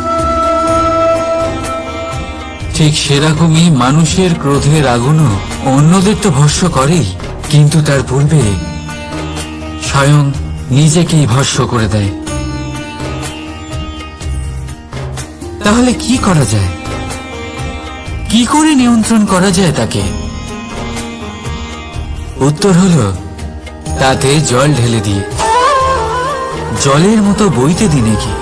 ঠিক সেরকমই মানুষের ক্রোধের আগুনও অন্যদের তো ভস্ম করেই, কিন্তু তার পূর্বে স্বয়ং নিজেকেই ভস্ম করে দেয়। তাহলে কি করা যায়? কি করে নিয়ন্ত্রণ করা যায় তাকে? উত্তর হলো, তাতে জল ঢেলে দিয়ে, জলের মতো বইতে দিন নাকি।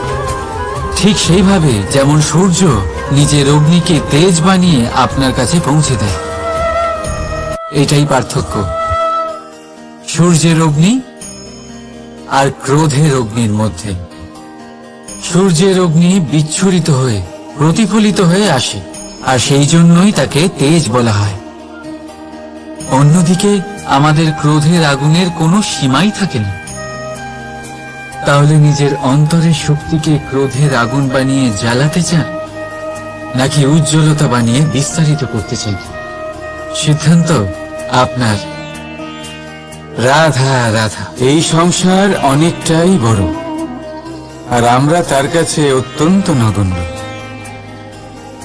ঠিক সেইভাবে যেমন সূর্য নিজের অগ্নিকে তেজ বানিয়ে আপনার কাছে পৌঁছে দেয়। এটাই পার্থক্য সূর্যের অগ্নি আর ক্রোধের অগ্নির মধ্যে। সূর্যের অগ্নি বিচ্ছুরিত হয়ে প্রতিফলিত হয়ে আসে, আর সেই জন্যই তাকে তেজ বলা হয়। অন্যদিকে আমাদের ক্রোধের আগুনের কোনো সীমাই থাকে না। তাহলে নিজের অন্তরের শক্তিকে ক্রোধের আগুন বানিয়ে জ্বালাতে চান, নাকি উজ্জ্বলতা বানিয়ে বিস্তারিত করতে চান? সিদ্ধান্ত আপনার। রাধা রাধা। এই সংসার অনেকটাই বড়, আর আমরা তার কাছে অত্যন্ত নগণ্য।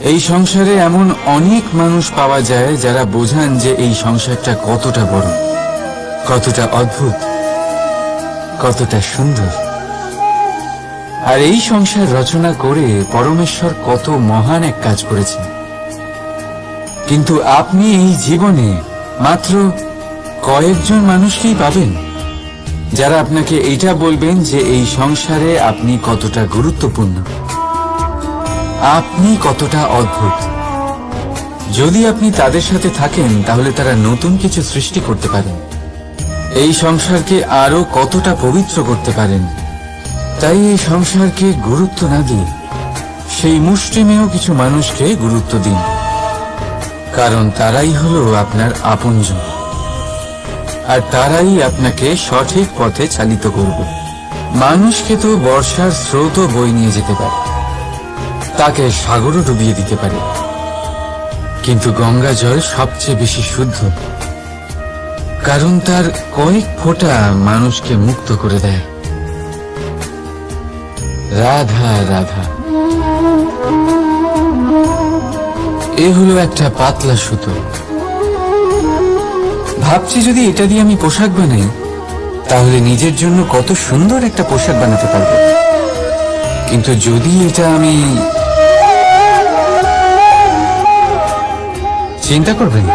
এই সংসারে এমন অনেক মানুষ পাওয়া যায় যারা বোঝান যে এই সংসারটা কতটা বড়, কতটা অদ্ভুত, কতটা সুন্দর। আর এই সংসার রচনা করে পরমেশ্বর কত মহান এক কাজ করেছেন। কিন্তু আপনি এই জীবনে মাত্র কয়েকজন মানুষকেই পাবেন যারা আপনাকে এটা বলবেন যে এই সংসারে আপনি কতটা গুরুত্বপূর্ণ, আপনি কতটা অদ্ভুত। যদি আপনি তাদের সাথে থাকেন, তাহলে তারা নতুন কিছু সৃষ্টি করতে পারেন, এই সংসারকে আরো কতটা পবিত্র করতে পারেন। তাই এই সংসারকে গুরুত্ব না দিয়ে সেই মুষ্টিমেয় কিছু মানুষকে গুরুত্ব দিন, কারণ তারাই হলো আপনার আপনজন, আর তারাই আপনাকে সঠিক পথে চালিত করবে। মানুষকে তো বর্ষার স্রোতও বই নিয়ে যেতে পারে, তাকে সাগরও ডুবিয়ে দিতে পারে, কিন্তু গঙ্গা জল সবচেয়ে বেশি শুদ্ধ, কারণ তার কয়েক ফোঁটা মানুষকে মুক্ত করে দেয়। রাধা রাধা। এ হলো একটা পাতলা সুতো। ভাবছি যদি এটা দিয়ে আমি পোশাক বানাই, তাহলে নিজের জন্য কত সুন্দর একটা পোশাক বানাতে পারবো। কিন্তু যদি এটা আমি, চিন্তা করবেন